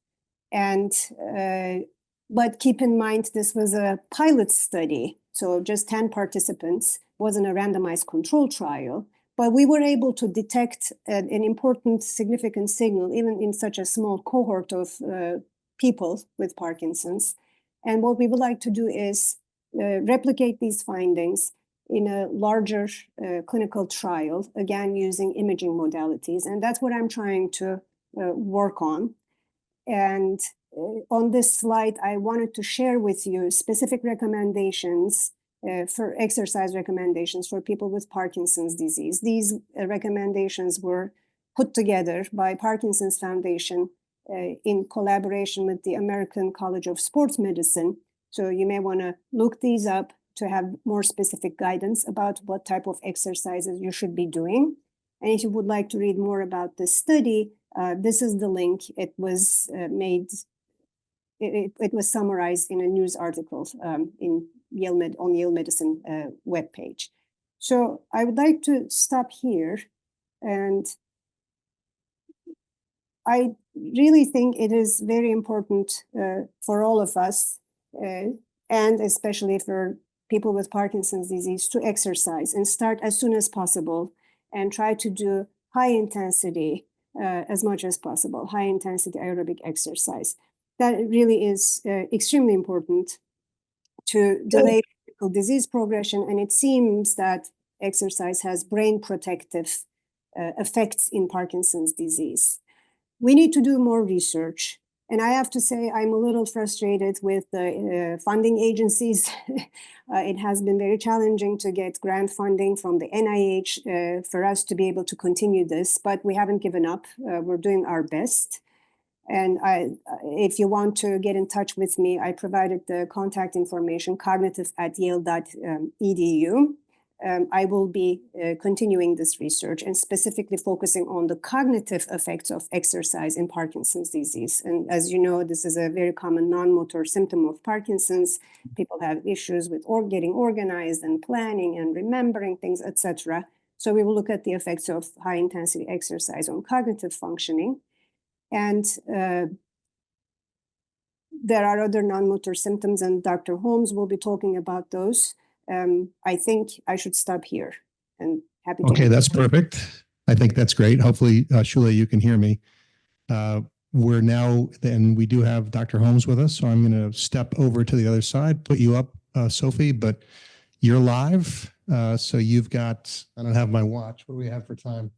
But keep in mind, this was a pilot study. So just 10 participants, wasn't a randomized control trial, but we were able to detect an important, significant signal, even in such a small cohort of people with Parkinson's. And what we would like to do is replicate these findings in a larger clinical trial, again, using imaging modalities. And that's what I'm trying to work on. And on this slide, I wanted to share with you specific recommendations for exercise recommendations for people with Parkinson's disease. These recommendations were put together by Parkinson's Foundation in collaboration with the American College of Sports Medicine. So you may want to look these up to have more specific guidance about what type of exercises you should be doing. And if you would like to read more about this study, this is the link. It was it was summarized in a news article on Yale Medicine webpage. So I would like to stop here, and I really think it is very important for all of us, and especially for people with Parkinson's disease, to exercise and start as soon as possible and try to do high intensity as much as possible, high intensity aerobic exercise. That really is extremely important to delay disease progression, and it seems that exercise has brain protective effects in Parkinson's disease. We need to do more research, and I have to say I'm a little frustrated with the funding agencies. It has been very challenging to get grant funding from the NIH for us to be able to continue this, but we haven't given up. We're doing our best. And if you want to get in touch with me, I provided the contact information, cognitive@yale.edu. I will be continuing this research and specifically focusing on the cognitive effects of exercise in Parkinson's disease. And as you know, this is a very common non-motor symptom of Parkinson's. People have issues with getting organized and planning and remembering things, etc. So we will look at the effects of high-intensity exercise on cognitive functioning. And there are other non-motor symptoms, and Dr. Holmes will be talking about those. I think I should stop here, and happy to. Okay, that's perfect. I think that's great. Hopefully, Shula, you can hear me. We're now, and we do have Dr. Holmes with us, so I'm going to step over to the other side, put you up, Sophie, but you're live. So you've got, I don't have my watch. What do we have for time?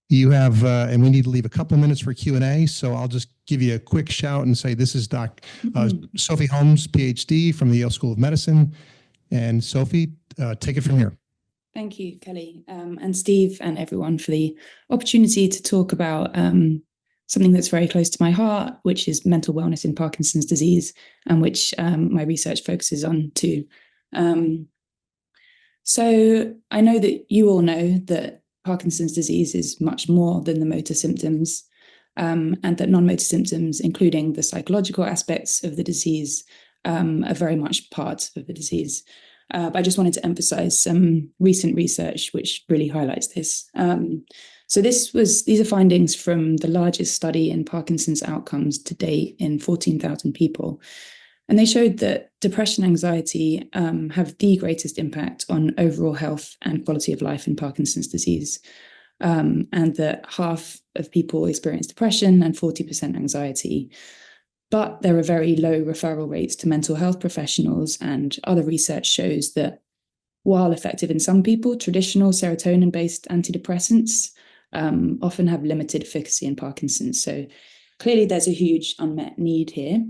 You have, and we need to leave a couple minutes for Q&A, so I'll just give you a quick shout and say this is Sophie Holmes, PhD from the Yale School of Medicine. And Sophie, take it from here. Thank you, Kelly, and Steve and everyone for the opportunity to talk about something that's very close to my heart, which is mental wellness in Parkinson's disease, and which my research focuses on too. So I know that you all know that Parkinson's disease is much more than the motor symptoms, and that non-motor symptoms, including the psychological aspects of the disease, are very much part of the disease. But I just wanted to emphasize some recent research which really highlights this. So these are findings from the largest study in Parkinson's outcomes to date in 14,000 people. And they showed that depression and anxiety have the greatest impact on overall health and quality of life in Parkinson's disease. And that half of people experience depression and 40% anxiety. But there are very low referral rates to mental health professionals, and other research shows that while effective in some people, traditional serotonin-based antidepressants often have limited efficacy in Parkinson's. So clearly there's a huge unmet need here.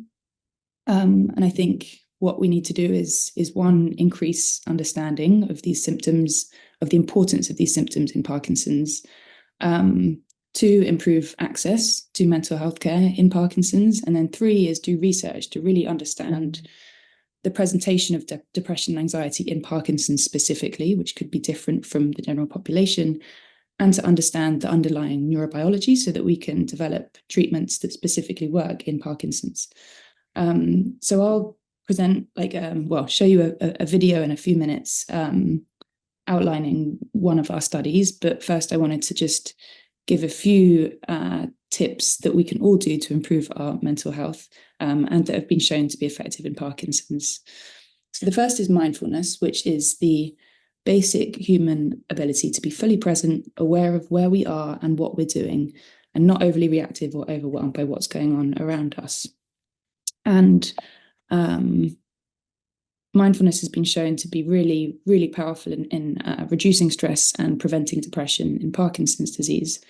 And I think what we need to do is one, increase understanding of these symptoms, of the importance of these symptoms in Parkinson's. Two, improve access to mental health care in Parkinson's. And then three is do research to really understand the presentation of depression and anxiety in Parkinson's specifically, which could be different from the general population, and to understand the underlying neurobiology so that we can develop treatments that specifically work in Parkinson's. So I'll present show you a video in a few minutes outlining one of our studies. But first I wanted to just give a few tips that we can all do to improve our mental health and that have been shown to be effective in Parkinson's. So the first is mindfulness, which is the basic human ability to be fully present, aware of where we are and what we're doing, and not overly reactive or overwhelmed by what's going on around us. And mindfulness has been shown to be really, really powerful in reducing stress and preventing depression in Parkinson's disease.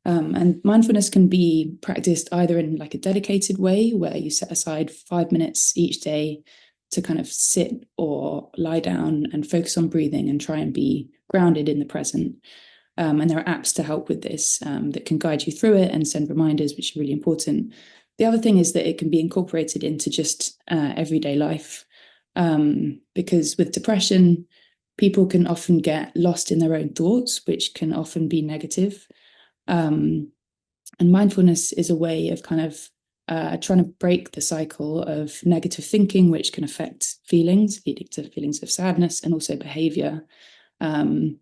And mindfulness can be practiced either in like a dedicated way, where you set aside 5 minutes each day to kind of sit or lie down and focus on breathing and try and be grounded in the present. And there are apps to help with this that can guide you through it and send reminders, which are really important. The other thing is that it can be incorporated into just everyday life, because with depression, people can often get lost in their own thoughts, which can often be negative. And mindfulness is a way of kind of trying to break the cycle of negative thinking, which can affect feelings, leading to feelings of sadness and also behavior. And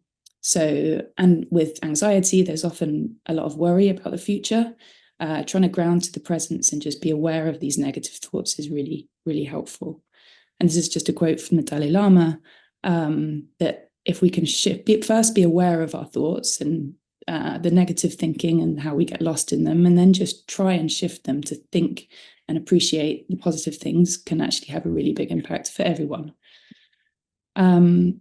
with anxiety, there's often a lot of worry about the future. Trying to ground to the presence and just be aware of these negative thoughts is really, really helpful. And this is just a quote from the Dalai Lama, that if we can first be aware of our thoughts and the negative thinking and how we get lost in them, and then just try and shift them to think and appreciate the positive things, can actually have a really big impact for everyone.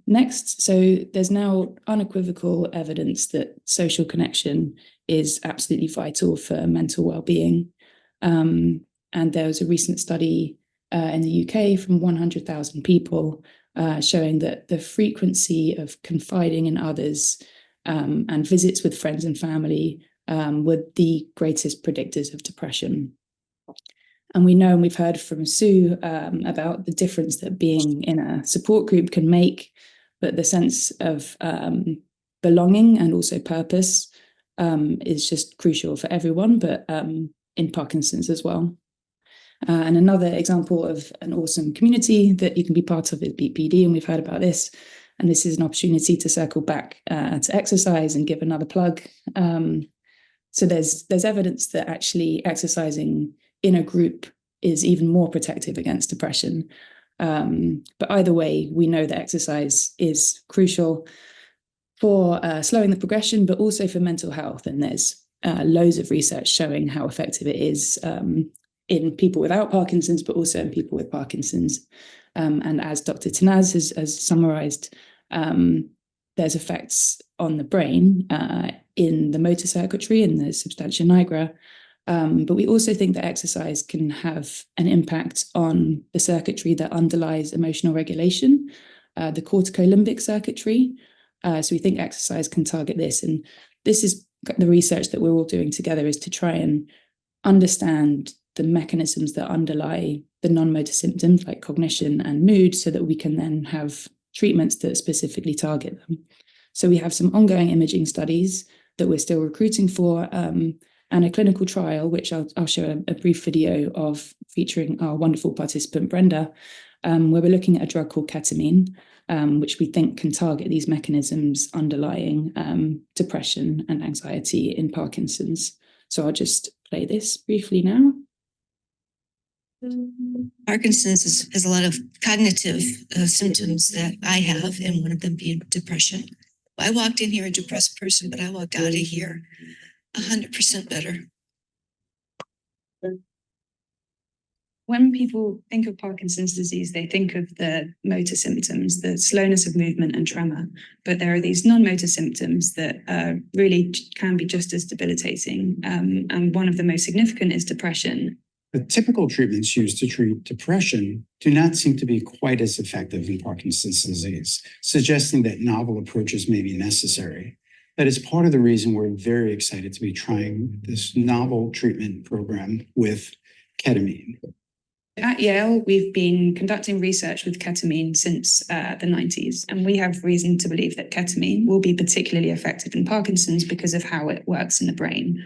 Next, so there's now unequivocal evidence that social connection is absolutely vital for mental well-being. And there was a recent study in the UK from 100,000 people showing that the frequency of confiding in others and visits with friends and family were the greatest predictors of depression. And we know, and we've heard from Sue about the difference that being in a support group can make, but the sense of belonging and also purpose is just crucial for everyone, but in Parkinson's as well. And another example of an awesome community that you can be part of is BPD, and we've heard about this. And this is an opportunity to circle back to exercise and give another plug. So there's evidence that actually exercising in a group is even more protective against depression. But either way, we know that exercise is crucial for slowing the progression, but also for mental health. And there's loads of research showing how effective it is in people without Parkinson's, but also in people with Parkinson's. And as Dr. Tanaz has summarized, there's effects on the brain in the motor circuitry and the substantia nigra. But we also think that exercise can have an impact on the circuitry that underlies emotional regulation, the corticolimbic circuitry. So we think exercise can target this. And this is the research that we're all doing together, is to try and understand the mechanisms that underlie the non-motor symptoms like cognition and mood, so that we can then have treatments that specifically target them. So we have some ongoing imaging studies that we're still recruiting for, and a clinical trial, which I'll show a brief video of, featuring our wonderful participant, Brenda, where we're looking at a drug called ketamine, which we think can target these mechanisms underlying depression and anxiety in Parkinson's. So I'll just play this briefly now. Parkinson's has a lot of cognitive symptoms that I have, and one of them being depression. I walked in here a depressed person, but I walked out of here 100% better. When people think of Parkinson's disease, they think of the motor symptoms, the slowness of movement and tremor. But there are these non-motor symptoms that really can be just as debilitating. And one of the most significant is depression. The typical treatments used to treat depression do not seem to be quite as effective in Parkinson's disease, suggesting that novel approaches may be necessary. That is part of the reason we're very excited to be trying this novel treatment program with ketamine. At Yale, we've been conducting research with ketamine since the 90s, and we have reason to believe that ketamine will be particularly effective in Parkinson's because of how it works in the brain.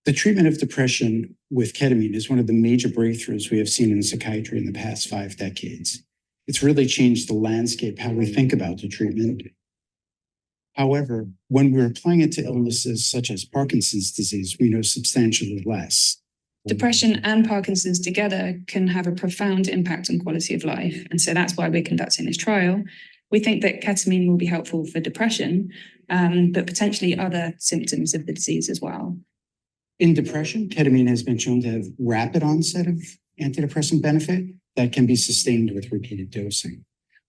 The treatment of depression with ketamine is one of the major breakthroughs we have seen in psychiatry in the past 5 decades. It's really changed the landscape, how we think about the treatment. However, when we're applying it to illnesses such as Parkinson's disease, we know substantially less. Depression and Parkinson's together can have a profound impact on quality of life. And so that's why we're conducting this trial. We think that ketamine will be helpful for depression, but potentially other symptoms of the disease as well. In depression, ketamine has been shown to have rapid onset of antidepressant benefit that can be sustained with repeated dosing.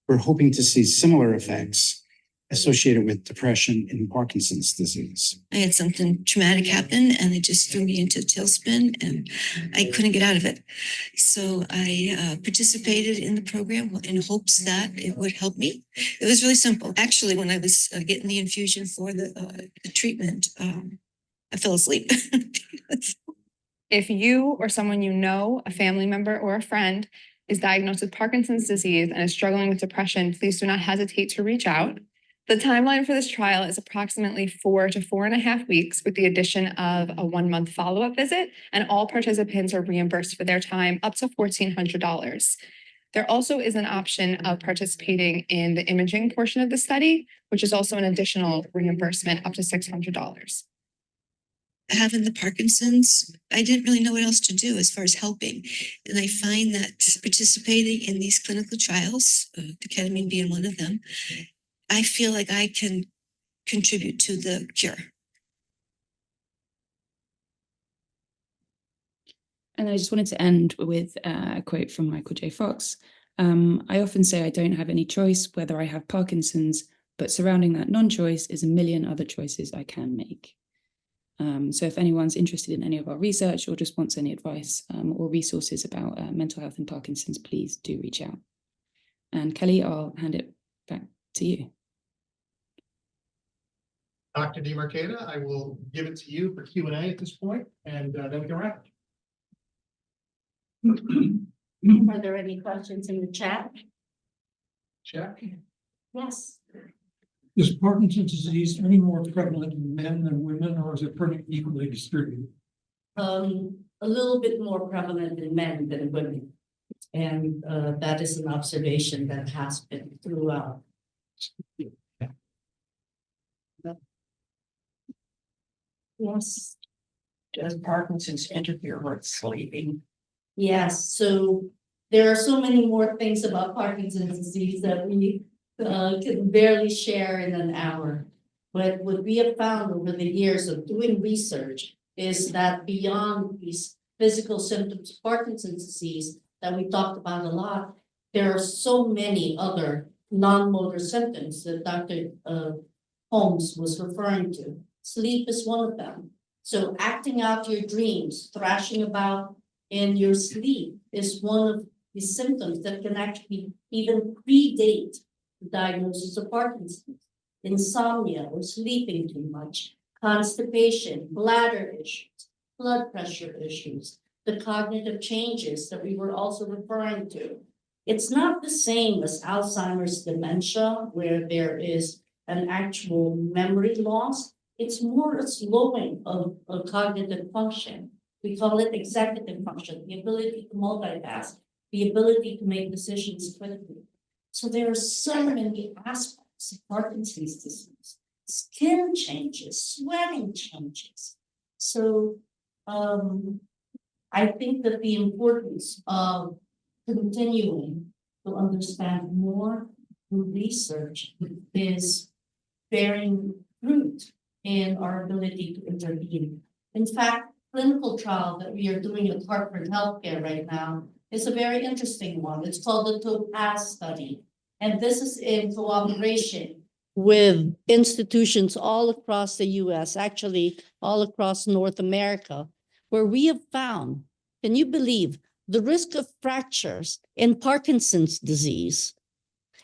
We're hoping to see similar effects associated with depression and Parkinson's disease? I had something traumatic happen and it just threw me into a tailspin and I couldn't get out of it. So I participated in the program in hopes that it would help me. It was really simple. Actually, when I was getting the infusion for the treatment, I fell asleep. If you or someone you know, a family member or a friend, is diagnosed with Parkinson's disease and is struggling with depression, please do not hesitate to reach out. The timeline for this trial is approximately 4 to 4.5 weeks with the addition of a 1-month follow-up visit, and all participants are reimbursed for their time up to $1,400. There also is an option of participating in the imaging portion of the study, which is also an additional reimbursement up to $600. Having the Parkinson's, I didn't really know what else to do as far as helping. And I find that participating in these clinical trials, the ketamine being one of them, I feel like I can contribute to the cure. And I just wanted to end with a quote from Michael J. Fox. I often say I don't have any choice whether I have Parkinson's, but surrounding that non-choice is a million other choices I can make. So if anyone's interested in any of our research or just wants any advice or resources about mental health and Parkinson's, please do reach out. And Kelly, I'll hand it back to you. Dr. DeMarcata, I will give it to you for Q&A at this point, and then we can wrap it. Are there any questions in the chat? Check. Yes. Is Parkinson's disease any more prevalent in men than women, or is it pretty equally distributed? A little bit more prevalent in men than women. And that is an observation that has been throughout. Yes. Does Parkinson's interfere with sleeping? Yes, so there are so many more things about Parkinson's disease that we can barely share in an hour. But what we have found over the years of doing research is that beyond these physical symptoms of Parkinson's disease that we talked about a lot, there are so many other non-motor symptoms that Dr. Holmes was referring to. Sleep is one of them. So acting out your dreams, thrashing about in your sleep is one of the symptoms that can actually even predate the diagnosis of Parkinson's. Insomnia or sleeping too much, constipation, bladder issues, blood pressure issues, the cognitive changes that we were also referring to. It's not the same as Alzheimer's dementia, where there is an actual memory loss. It's more a slowing of cognitive function. We call it executive function, the ability to multitask, the ability to make decisions quickly. So there are so many aspects of Parkinson's disease. Skin changes, sweating changes. So I think that the importance of continuing to understand more through research is bearing fruit in our ability to intervene. In fact, clinical trial that we are doing at Hartford Healthcare right now is a very interesting one. It's called the TOPAZ study. And this is in cooperation with institutions all across the US, actually all across North America, where we have found, can you believe, the risk of fractures in Parkinson's disease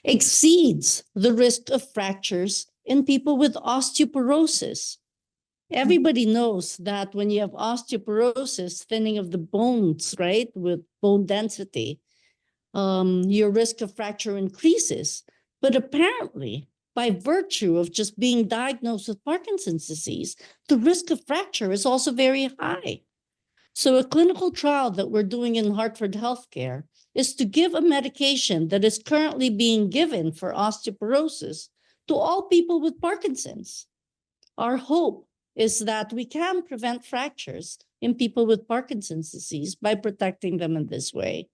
exceeds the risk of fractures in people with osteoporosis. Everybody knows that when you have osteoporosis, thinning of the bones, right, with bone density, your risk of fracture increases. But apparently, by virtue of just being diagnosed with Parkinson's disease, the risk of fracture is also very high. So a clinical trial that we're doing in Hartford Healthcare is to give a medication that is currently being given for osteoporosis to all people with Parkinson's. Our hope is that we can prevent fractures in people with Parkinson's disease by protecting them in this way.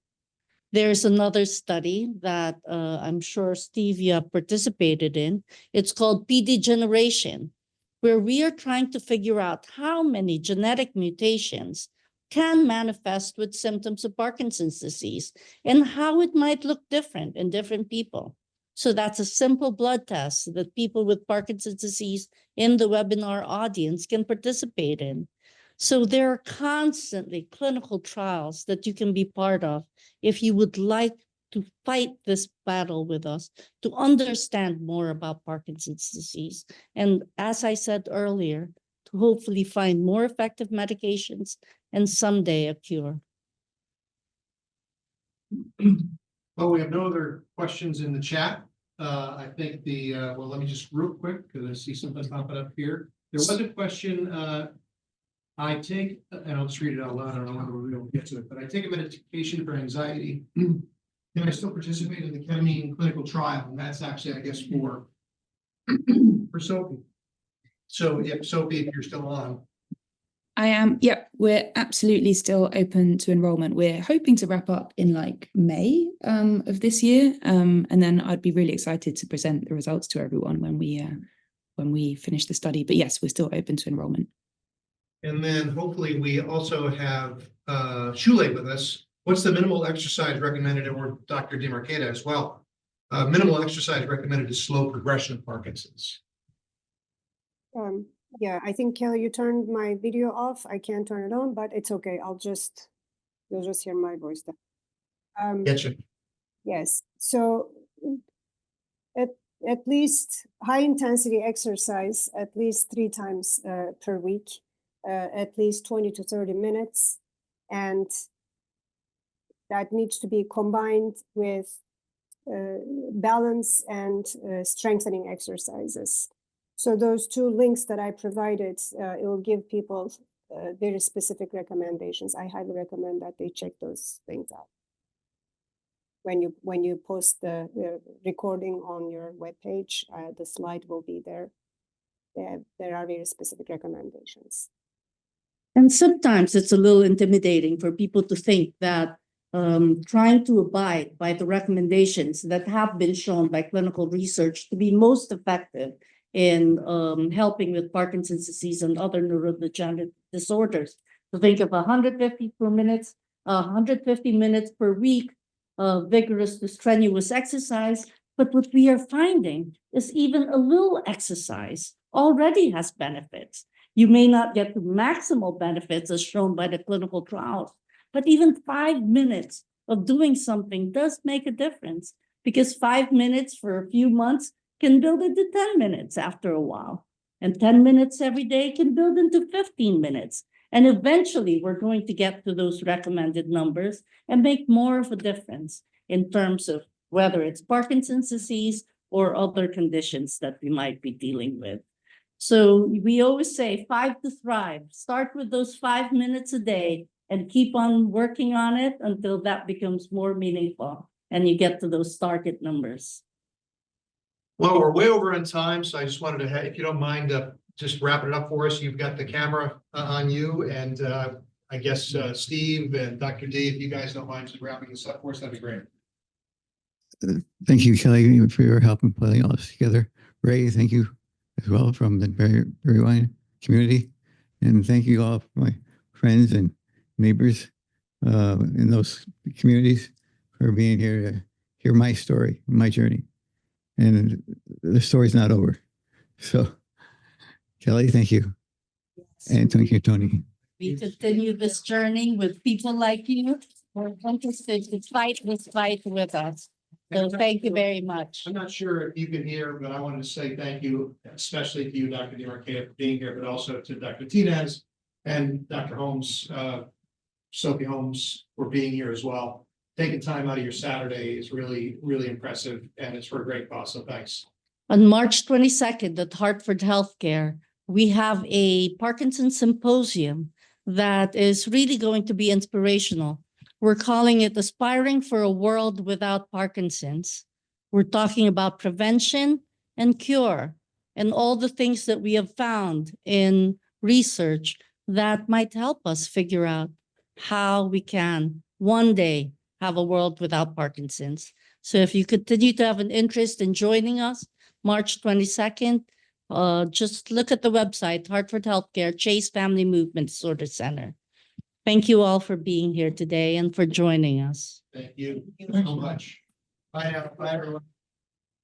There's another study that I'm sure Steve, you have participated in. It's called PD Generation, where we are trying to figure out how many genetic mutations can manifest with symptoms of Parkinson's disease and how it might look different in different people. So that's a simple blood test that people with Parkinson's disease in the webinar audience can participate in. So there are constantly clinical trials that you can be part of if you would like to fight this battle with us, to understand more about Parkinson's disease. And as I said earlier, to hopefully find more effective medications and someday a cure. Well, we have no other questions in the chat. I think well, let me just real quick, because I see something popping up here. There was a question, I take, and I'll just read it out loud, I don't know whether we'll be able to get to it, but I take a medication for anxiety. Can I still participate in the ketamine clinical trial? And that's actually, I guess, for Sophie. So Sophie, if you're still on. I am. Yep, we're absolutely still open to enrollment. We're hoping to wrap up in like May of this year, and then I'd be really excited to present the results to everyone when we finish the study. But yes, we're still open to enrollment. And then hopefully we also have Shule with us. What's the minimal exercise recommended, or Dr. DeMarcata as well? Minimal exercise recommended to slow progression of Parkinson's. Yeah, I think Kelly, you turned my video off. I can't turn it on, but it's okay. You'll just hear my voice then. Getcha. Yes, so at least high intensity exercise, at least 3 times per week, at least 20 to 30 minutes. And that needs to be combined with balance and strengthening exercises. So those 2 links that I provided, it will give people very specific recommendations. I highly recommend that they check those things out. When you post the recording on your webpage, the slide will be there. There are very specific recommendations. And sometimes it's a little intimidating for people to think that trying to abide by the recommendations that have been shown by clinical research to be most effective in helping with Parkinson's disease and other neurodegenerative disorders. So think of 150 minutes per week of vigorous to strenuous exercise. But what we are finding is even a little exercise already has benefits. You may not get the maximal benefits as shown by the clinical trials, but even 5 minutes of doing something does make a difference, because 5 minutes for a few months can build into 10 minutes after a while. And 10 minutes every day can build into 15 minutes. And eventually we're going to get to those recommended numbers and make more of a difference in terms of whether it's Parkinson's disease or other conditions that we might be dealing with. So we always say 5 to thrive. Start with those 5 minutes a day and keep on working on it until that becomes more meaningful and you get to those target numbers. Well, we're way over on time, so I just wanted to, if you don't mind, just wrapping it up for us. You've got the camera on you, and I guess Steve and Dr. D, if you guys don't mind just wrapping this up for us, that'd be great. Thank you, Kelly, for your help in putting all this together. Ray, thank you as well from the Berry Wine community. And thank you all, my friends and neighbors in those communities, for being here to hear my story, my journey. And the story's not over. So, Kelly, thank you. Yes. And thank you, Tony. We continue this journey with people like you who are interested to fight this fight with us. So thank you very much. I'm not sure if you can hear, but I wanted to say thank you, especially to you, Dr. DeMarcata, for being here, but also to Dr. Tinez and Dr. Holmes, Sophie Holmes, for being here as well. Taking time out of your Saturday is really, really impressive, and it's for a great cause, so thanks. On March 22nd at Hartford Healthcare, we have a Parkinson's symposium that is really going to be inspirational. We're calling it Aspiring for a World Without Parkinson's. We're talking about prevention and cure and all the things that we have found in research that might help us figure out how we can one day have a world without Parkinson's. So if you continue to have an interest in joining us, March 22nd, just look at the website, Hartford Healthcare, Chase Family Movement Disorder Center. Thank you all for being here today and for joining us. Thank you so much. Bye now. Bye, everyone.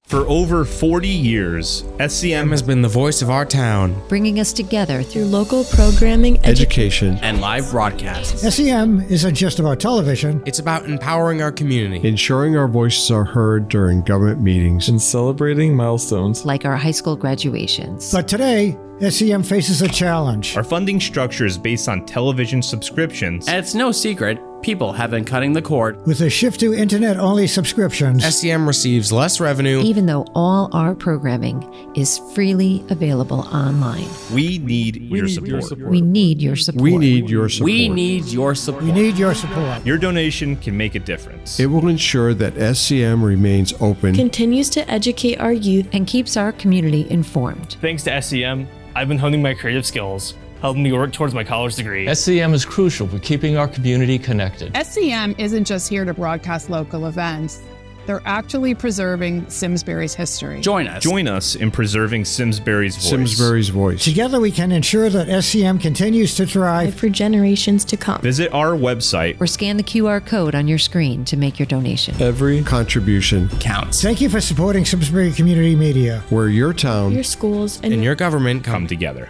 For over 40 years, SCM has been the voice of our town, bringing us together through local programming, education, and live broadcasts. SEM isn't just about television. It's about empowering our community, ensuring our voices are heard during government meetings, and celebrating milestones like our high school graduations. But today, SEM faces a challenge. Our funding structure is based on television subscriptions. And it's no secret, people have been cutting the cord. With a shift to internet-only subscriptions, SEM receives less revenue, even though all our programming is freely available online. We need your support. We need your support. We need your support. We need your support. We need your support. Your donation can make a difference. It will ensure that SCM remains open, continues to educate our youth, and keeps our community informed. Thanks to SCM, I've been honing my creative skills, helping me work towards my college degree. SCM is crucial for keeping our community connected. SCM isn't just here to broadcast local events. They're actually preserving Simsbury's history. Join us. Join us in preserving Simsbury's voice. Simsbury's voice. Together we can ensure that SCM continues to thrive for generations to come. Visit our website or scan the QR code on your screen to make your donation. Every contribution counts. Thank you for supporting Simsbury Community Media, where your town, your schools, and your government come together.